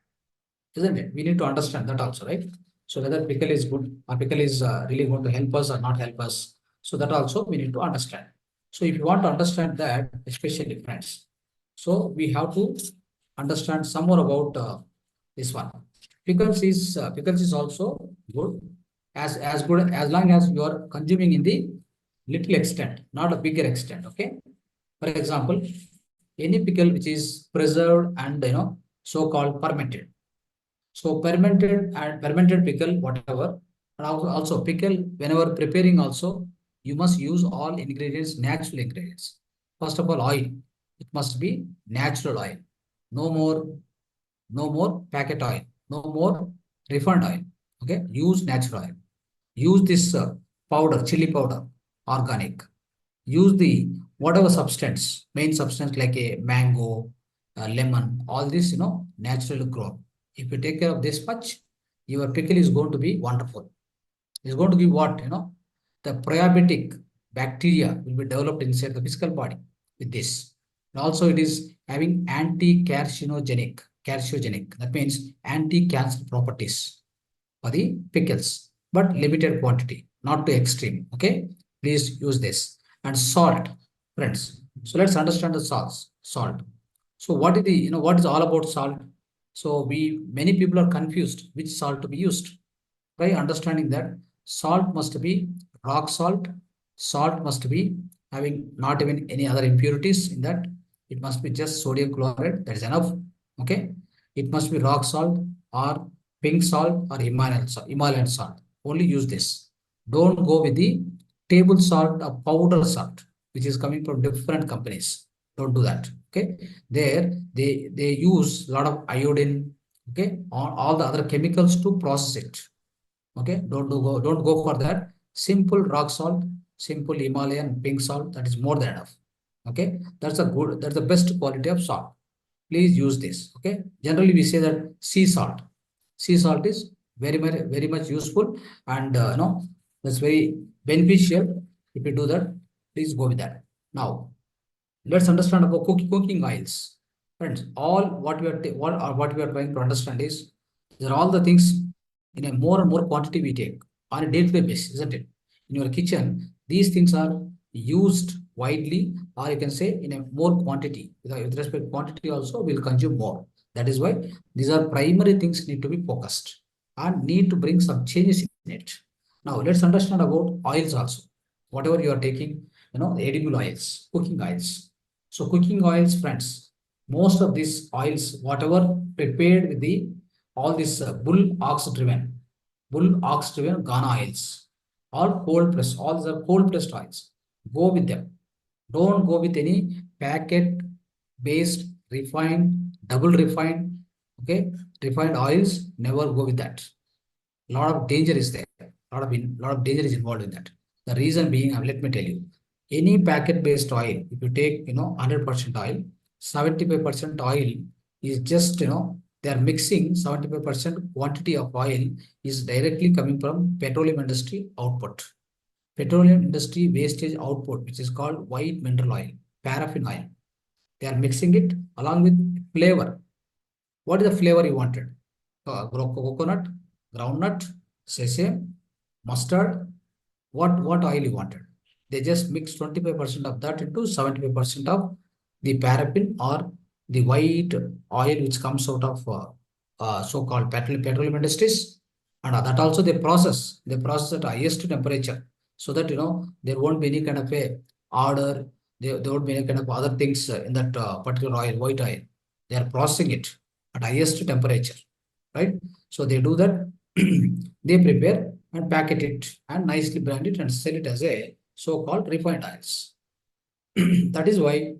isn't it? We need to understand that also, right? So whether pickle is good or pickle is really going to help us or not help us. So that also we need to understand. So if you want to understand that, especially friends, so we have to understand some more about this one. Pickles is also good, as good as long as you are consuming in the little extent, not a bigger extent. Okay. For example, any pickle which is preserved and so-called fermented. So fermented pickle, whatever, and also pickle, whenever preparing also, you must use all ingredients, natural ingredients. First of all, oil. It must be natural oil. No more packet oil. No more refined oil. Okay, use natural oil. Use this powder, chili powder, organic. Use the whatever substance, main substance like a mango, lemon, all this, naturally grown. If you take care of this much, your pickle is going to be wonderful. It's going to give what, the probiotic bacteria will be developed inside the physical body with this. And also it is having anti-carcinogenic. That means anti-cancer properties for the pickles, but limited quantity, not too extreme. Okay, please use this. And salt, friends. So let's understand the salts. Salt. So what is what is all about salt? So many people are confused which salt to be used. By understanding that salt must be rock salt. Salt must be having not even any other impurities in that. It must be just sodium chloride. That is enough. Okay. It must be rock salt or pink salt or Himalayan salt. Only use this. Don't go with the table salt or powder salt, which is coming from different companies. Don't do that. Okay. There they use a lot of iodine, okay, all the other chemicals to process it. Okay, don't go for that. Simple rock salt, simple Himalayan pink salt, that is more than enough. Okay, that's the best quality of salt. Please use this. Okay, generally we say that sea salt. Sea salt is very much useful, and that's very beneficial. If you do that, please go with that. Now, let's understand about cooking oils. Friends, all what we are trying to understand is these are all the things in a more and more quantity we take on a day-to-day basis, isn't it? In your kitchen, these things are used widely, or you can say in a more quantity. With respect to quantity also, we'll consume more. That is why these are primary things need to be focused. and need to bring some changes in it. Now let's understand about oils also. Whatever you are taking, the edible oils, cooking oils. So cooking oils, friends, most of these oils, whatever prepared with the all this bull ox driven Ghana oils, all cold pressed, all these are cold pressed oils. Go with them. Don't go with any packet based, refined, double refined, okay, refined oils. Never go with that. Lot of danger is there. Lot of danger is involved in that. The reason being, let me tell you, any packet based oil, if you take 100% oil, 75% oil is just they are mixing 75% quantity of oil is directly coming from petroleum industry output. Petroleum industry wastage output, which is called white mineral oil, paraffin oil. They are mixing it along with flavor. What is the flavor you wanted? Coconut, groundnut, sesame, mustard. What oil you wanted? They just mix 25% of that into 75% of the paraffin or the white oil which comes out of so-called petroleum industries. And that also they process. They process at highest temperature so that there won't be any kind of a odor. There won't be any kind of other things in that particular oil, white oil. They are processing it at highest temperature, right? So they do that. They prepare and packet it and nicely brand it and sell it as a so-called refined oils. That is why,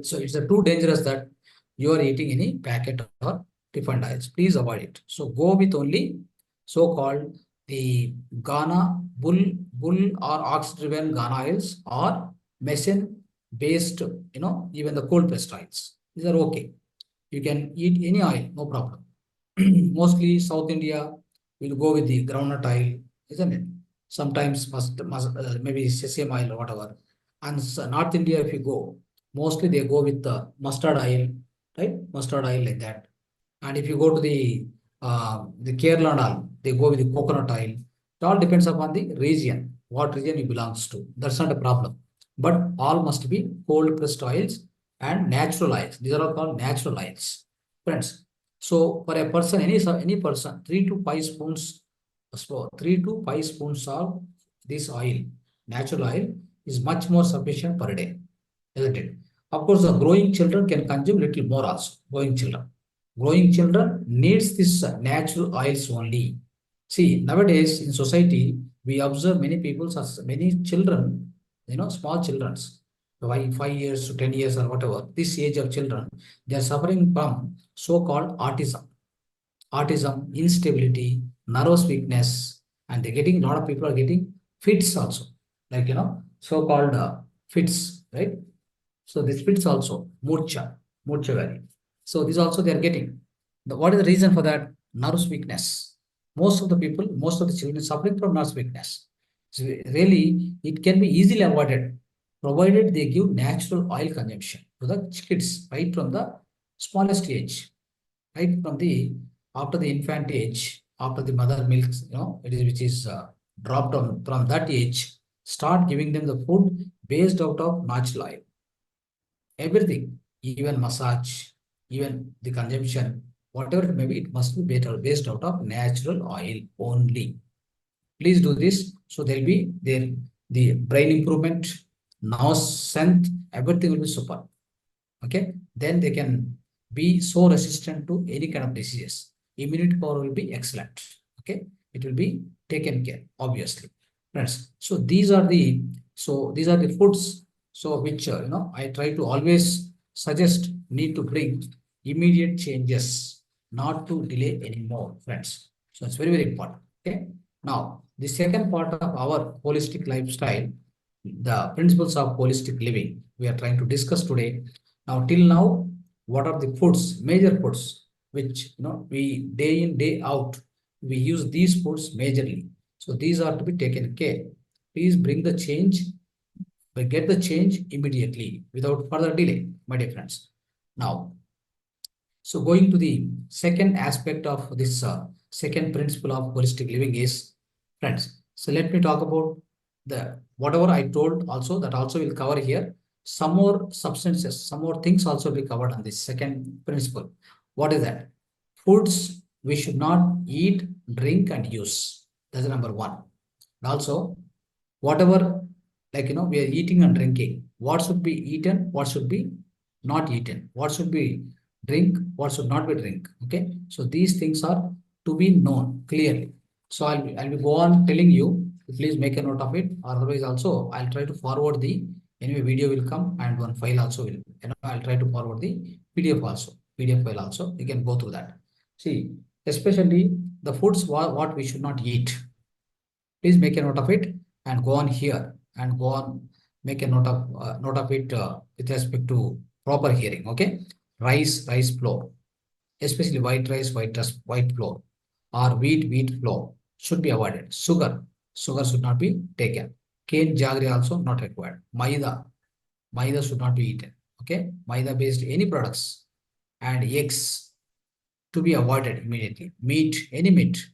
so it's too dangerous that you are eating any packet or refined oils. Please avoid it. So go with only so-called the Ghana bull or ox-driven Ghana oils or machine-based, even the cold pressed oils. These are okay. You can eat any oil, no problem. Mostly South India will go with the groundnut oil, isn't it? Sometimes maybe sesame oil or whatever. And North India, if you go, mostly they go with the mustard oil, right? Mustard oil like that. And if you go to the Kerala and all, they go with the coconut oil. It all depends upon the region, what region you belongs to. That's not a problem. But all must be cold pressed oils and natural oils. These are all called natural oils. Friends, so for a person, any person, 3 to 5 spoons of this oil, natural oil, is much more sufficient per day, isn't it? Of course, the growing children can consume little more also. Growing children needs this natural oils only. See, nowadays in society, we observe many people, many children, small children's, 5 years to 10 years or whatever, this age of children, they are suffering from so-called autism, instability, nervous weakness, and they're getting, a lot of people are getting fits also, like, so-called fits, right? So this fits also, Murcha valley. So this also they are getting. What is the reason for that? Nervous weakness. Most of the children suffering from nervous weakness. So really, it can be easily avoided, provided they give natural oil consumption to the kids right from the smallest age, right from the after the infant age, after the mother milks, which is dropped on from that age, start giving them the food based out of natural oil. Everything, even massage, even the consumption, whatever it may be, it must be better based out of natural oil only. Please do this. So there'll be the brain improvement, nerve strength, everything will be super. Okay, then they can be so resistant to any kind of diseases. Immunity power will be excellent. Okay, it will be taken care, obviously, friends. So these are the foods. So which I try to always suggest need to bring immediate changes, not to delay anymore, friends. So it's very important. Okay. Now the second part of our holistic lifestyle, the principles of holistic living, we are trying to discuss today. Now, till now, what are the foods, major foods, which we day in, day out, we use these foods majorly. So these are to be taken care. Please bring the change, but get the change immediately without further delay, my dear friends. Now, so going to the second aspect of this second principle of holistic living is, friends. So let me talk about the whatever I told also, that also will cover here. Some more substances, some more things also be covered on this second principle. What is that? Foods we should not eat, drink, and use. That's number one. And also, whatever, like, we are eating and drinking, what should be eaten, what should be not eaten, what should be drink, what should not be drink. Okay, so these things are to be known clearly. So I'll be go on telling you. Please make a note of it. Otherwise, also I'll try to forward the, anyway, video will come and one file also will. I'll try to forward the PDF also, PDF file also. You can go through that. See, especially the foods what we should not eat. Please make a note of it and go on here and go on, make a note of it with respect to proper hearing. Okay, rice flour, especially white rice, white flour, or wheat flour should be avoided. Sugar should not be taken. Cane jaggery also not required. Maida should not be eaten. Okay, maida based any products, and eggs to be avoided immediately. Meat, any meat,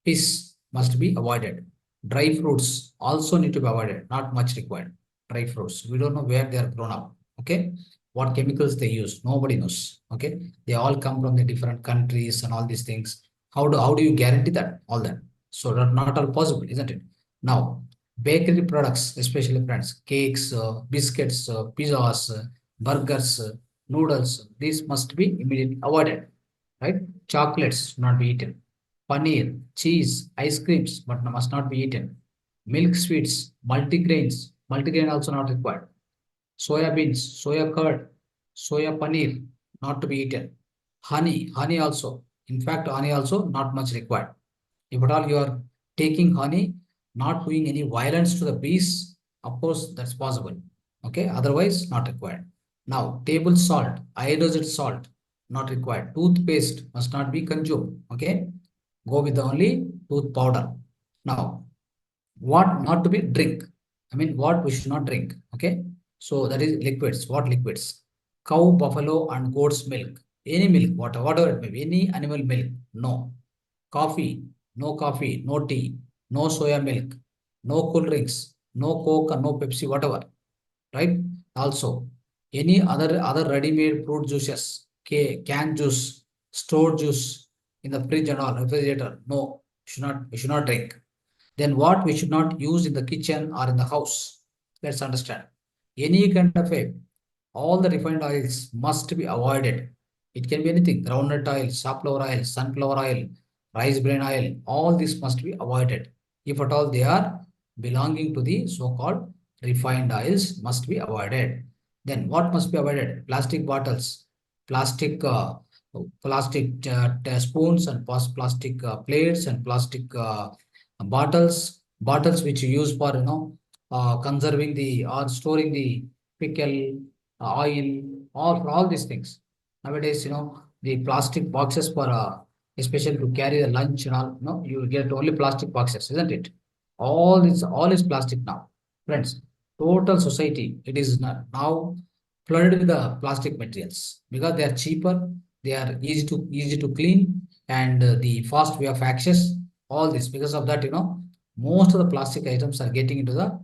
fish must be avoided. Dry fruits also need to be avoided, not much required. Dry fruits, we don't know where they are grown up. Okay, what chemicals they use, nobody knows. Okay, they all come from the different countries and all these things. How do you guarantee that? All that. So not all possible, isn't it? Now, bakery products, especially friends, cakes, biscuits, pizzas, burgers, noodles, these must be immediately avoided. Right? Chocolates not be eaten. Paneer, cheese, ice creams, but must not be eaten. Milk sweets, multigrain also not required. Soya beans, soya curd, soya paneer, not to be eaten. Honey also. In fact, honey also not much required. If at all you are taking honey, not doing any violence to the bees, of course that's possible. Okay, otherwise not required. Now, table salt, iodized salt, not required. Toothpaste must not be consumed. Okay, go with the only tooth powder. Now, what not to be drink? I mean, what we should not drink. Okay, so that is liquids. What liquids? Cow, buffalo, and goat's milk. Any milk, whatever it may be, any animal milk. No. Coffee, no tea, no soya milk, no cool drinks, no Coke and no Pepsi, whatever. Right? Also, any other ready-made fruit juices, canned juice, stored juice in the fridge and all, refrigerator. No, we should not drink. Then what we should not use in the kitchen or in the house? Let's understand. Any kind of all the refined oils must be avoided. It can be anything: groundnut oil, safflower oil, sunflower oil, rice bran oil. All this must be avoided. If at all they are belonging to the so-called refined oils, must be avoided. Then what must be avoided? Plastic bottles, plastic spoons, and plastic plates, and plastic bottles which you use for conserving the or storing the pickle, oil, all these things. Nowadays, the plastic boxes for especially to carry the lunch and all, you get only plastic boxes, isn't it? All is plastic now, friends. Total society, it is now flooded with the plastic materials because they are cheaper, they are easy to clean, and the fast way of access. All this because of that, most of the plastic items are getting into the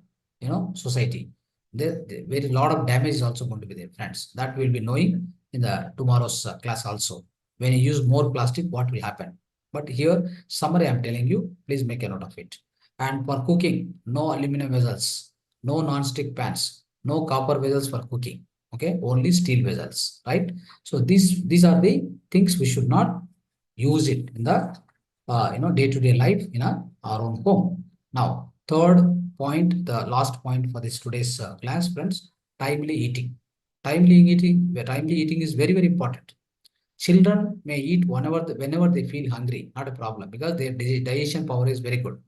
society. The very lot of damage is also going to be there, friends. That we'll be knowing in the tomorrow's class also. When you use more plastic, what will happen? But here, summary I'm telling you, please make a note of it. And for cooking, no aluminum vessels, no non-stick pans, no copper vessels for cooking. Okay, only steel vessels, right? So these are the things we should not use it in the day-to-day life in our own home. Now, third point, the last point for this today's class, friends, timely eating. Timely eating is very, very important. Children may eat whenever they feel hungry, not a problem, because their digestion power is very good.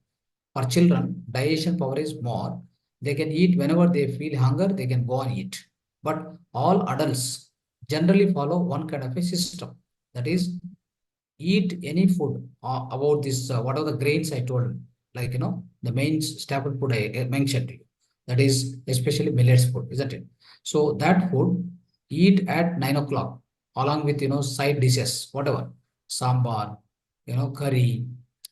For children, digestion power is more. They can eat whenever they feel hunger, they can go and eat. But all adults generally follow one kind of a system. That is, eat any food about this, what are the grains I told, like, the main staple food I mentioned to you. That is especially millets food, isn't it? So that food, eat at 9 o'clock along with, side dishes, whatever, sambar, curry,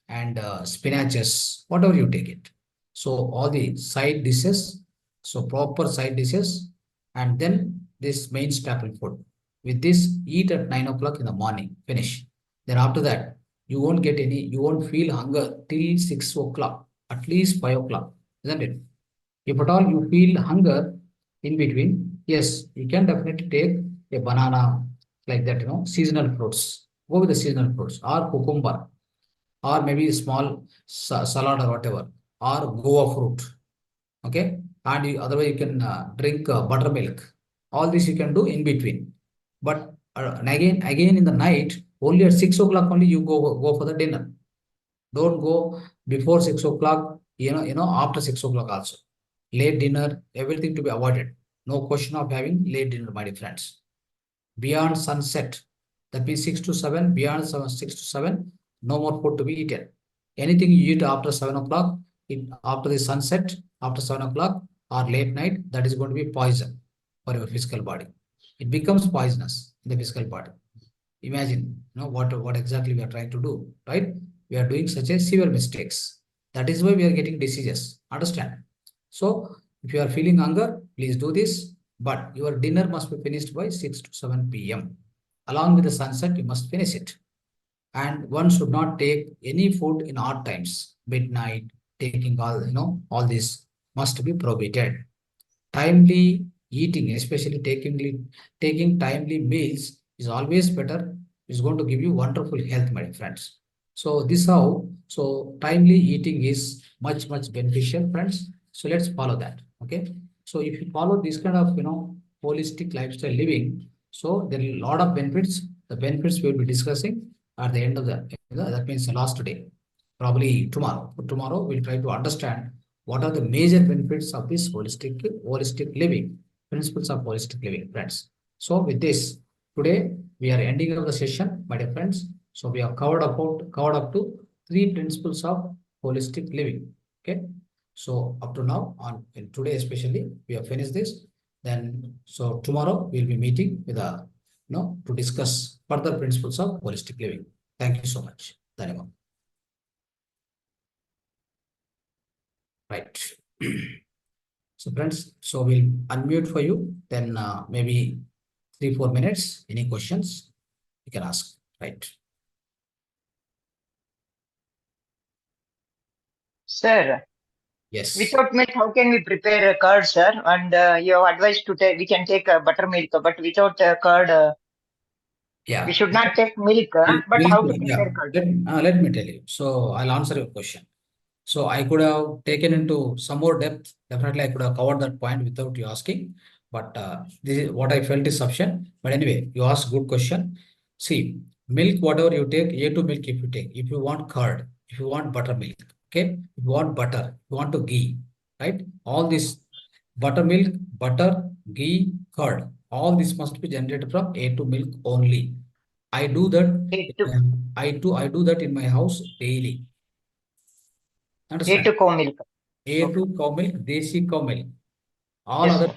and spinaches, whatever you take it. So all the side dishes, so proper side dishes, and then this main staple food. With this, eat at 9 o'clock in the morning, finish. Then after that, You won't get any, you won't feel hunger till 6 o'clock, at least 5 o'clock, isn't it? If at all you feel hunger in between, yes, you can definitely take a banana like that, seasonal fruits. Go with the seasonal fruits or cucumber or maybe a small salad or whatever, or guava fruit. Okay. And otherwise you can drink buttermilk. All this you can do in between. But and again in the night, only at 6 o'clock only you go for the dinner. Don't go before 6 o'clock, after 6 o'clock also. Late dinner, everything to be avoided. No question of having late dinner, my dear friends. Beyond sunset, that means 6 to 7, beyond 6 to 7, no more food to be eaten. Anything you eat after 7 o'clock, after the sunset, after 7 o'clock or late night, that is going to be poison for your physical body. It becomes poisonous in the physical body. Imagine, what exactly we are trying to do, right? We are doing such a severe mistakes. That is why we are getting diseases. Understand? So, if you are feeling hunger, please do this. But your dinner must be finished by 6 to 7 p.m. Along with the sunset, you must finish it. And one should not take any food in odd times, midnight, taking all this must be prohibited. Timely eating, especially taking timely meals is always better. It's going to give you wonderful health, my friends. So timely eating is much beneficial, friends. So let's follow that. Okay. So if you follow this kind of holistic lifestyle living, so there are a lot of benefits. The benefits we'll be discussing at the end of that means the last day, probably tomorrow. Tomorrow we'll try to understand what are the major benefits of this holistic living, principles of holistic living, friends. So with this, today we are ending of the session, my dear friends. So we have covered up to 3 principles of holistic living. Okay. So up to now, today especially, we have finished this. Then so tomorrow we'll be meeting with to discuss further principles of holistic living. Thank you so much. Dhyana. Right. So friends, so we'll unmute for you. Then maybe 3-4 minutes. Any questions you can ask. Right. Sir, Yes. without milk, how can we prepare a curd, sir? And you have advised to take, we can take buttermilk, but without curd, Yeah. we should not take milk. But how to prepare curd? Let me tell you. So I'll answer your question. So I could have taken into some more depth. Definitely, I could have covered that point without you asking. But this is what I felt is sufficient. But anyway, you asked good question. See, milk, whatever you take, A2 milk if you take. If you want curd, if you want buttermilk, okay? If you want butter, you want to ghee, right? All this buttermilk, butter, ghee, curd, all this must be generated from A2 milk only. I do that. I do that in my house daily. Understand? A2 cow milk. A2 cow milk, desi cow milk. All Yes, other sir.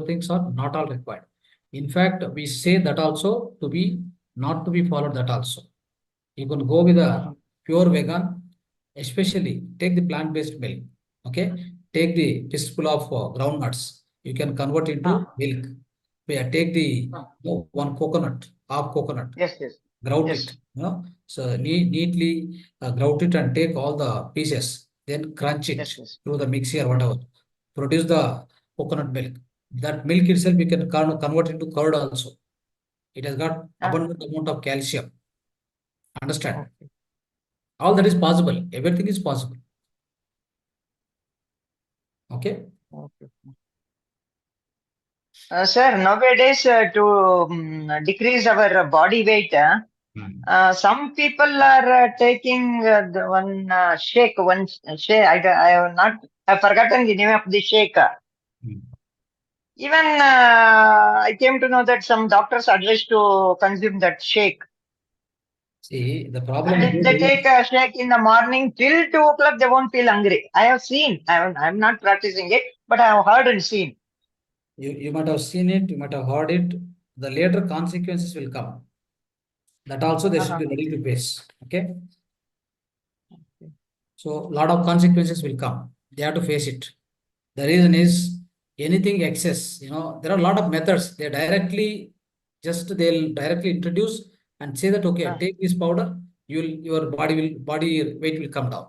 things, are not all required. In fact, we say that also to be not to be followed. That also, you can go with a pure vegan. Especially take the plant-based milk. Okay, take the fistful of groundnuts. You can convert into milk. Yeah, take the one coconut, half coconut, Yes, yes. grout it, Yes. so neatly grout it and take all the pieces, then crunch it Yes, yes. through the mixie or whatever. Produce the coconut milk. That milk itself we can convert into curd also. It has got abundant amount of calcium. Understand? Okay. All that is possible. Everything is possible. Okay. Okay. Sir, nowadays to decrease our body weight, some people are taking the one shake, I have not, I've forgotten the name of the shake. Even I came to know that some doctors advise to consume that shake. See, the And problem if they take a shake in the morning till 2 o'clock, they won't feel hungry. I have seen, I'm not practicing it, but I have heard and seen. you might have seen it, you might have heard it. The later consequences will come. That also they should be ready to face. Okay. So a lot of consequences will come. They have to face it. The reason is anything excess, there are a lot of methods. They'll directly introduce and say that, okay, take this powder, your body weight will come down.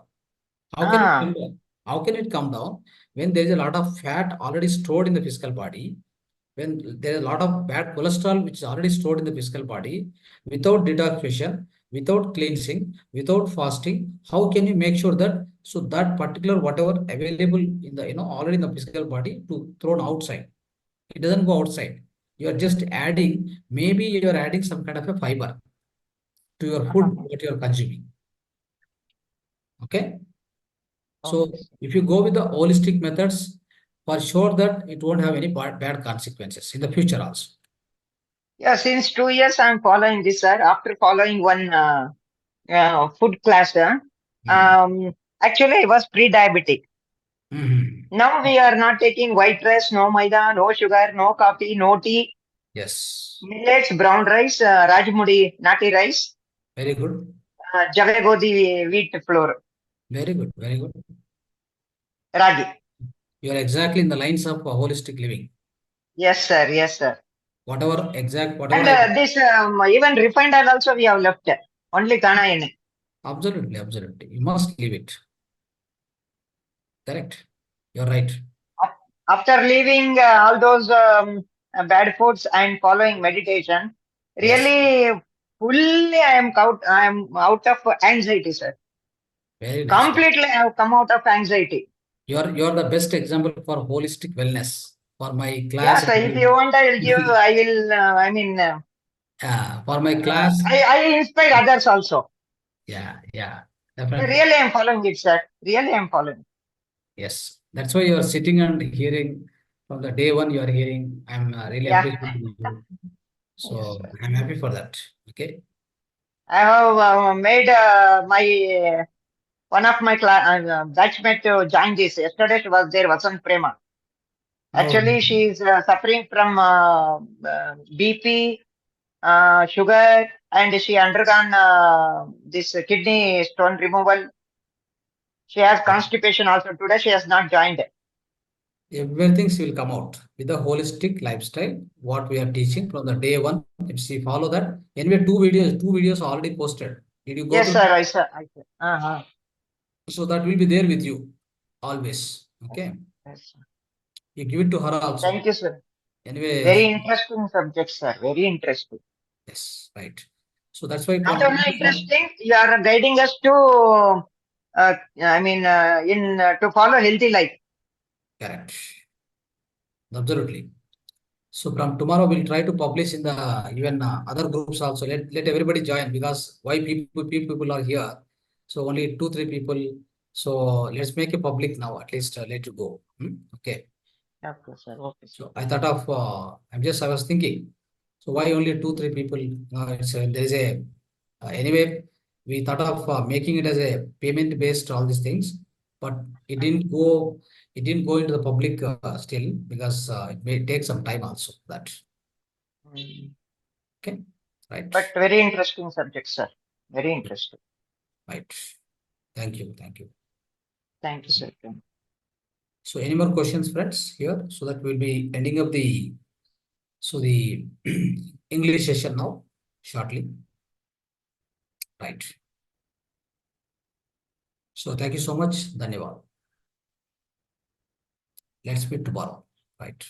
How can it come down? How can it come down when there is a lot of fat already stored in the physical body? When there is a lot of bad cholesterol which is already stored in the physical body, without detoxification, without cleansing, without fasting, how can you make sure that so that particular whatever available in the already in the physical body to thrown outside? It doesn't go outside. You are just adding, maybe you are adding some kind of a fiber to your food that you are consuming. Okay. So if you go with the holistic methods, for sure that it won't have any bad consequences in the future also. Yeah, since 2 years I'm following this, sir. After following one food class, actually I was pre-diabetic. Now we are not taking white rice, no maida, no sugar, no coffee, no tea. Yes. Millets, brown rice, rajmudi, nati rice. Very good. Jave godi wheat flour. Very good. Very good. Ragi. You are exactly in the lines of holistic living. Yes, sir. Yes, sir. Whatever. And this even refined oil also we have left. Only kana enne. Absolutely. Absolutely. You must leave it. Correct. You're right. After leaving all those bad foods and following meditation, really fully I am out of anxiety, sir. Very nice. Completely I have come out of anxiety. You're the best example for holistic wellness. For my class. Yeah, sir. If you want, I will give. I will. For my class. I inspire others also. Yeah. Definitely. Really, I'm following it, sir. Really, I'm following. Yes, that's why you are sitting and hearing from the day one. You are hearing. I'm really appreciating you. So yes, I'm happy for that. Okay. I have made my one of my batchmate to join this. Yesterday she was there, Vasant Prema. Actually, she is suffering from BP, sugar, and she undergone this kidney stone removal. She has constipation also. Today she has not joined. Everything will come out with the holistic lifestyle. What we are teaching from the day one. If she follow that, anyway, two videos already posted. Did you go? Yes, sir. I saw. So that will be there with you always. Okay. Yes, sir. You give it to her also. Thank you, sir. Anyway. Very interesting subject, sir. Very interesting. Yes, right. So that's why. Not only interesting, you are guiding us to, to follow healthy life. Correct. Absolutely. So from tomorrow we'll try to publish in the even other groups also. Let everybody join, because why people are here. So only 2-3 people. So let's make it public now. At least let you go. Okay. Okay, sir. Okay, sir. So I thought of I was thinking. So why only 2-3 people? There is a anyway. We thought of making it as a payment based all these things, but it didn't go. It didn't go into the public still, because it may take some time also. That. Okay. Right. But very interesting subject, sir. Very interesting. Right. Thank you. Thank you. Thank you, sir. So any more questions, friends, here? So that we'll be ending up the English session now shortly. Right. So thank you so much. Dhanyavad. Let's meet tomorrow. Right.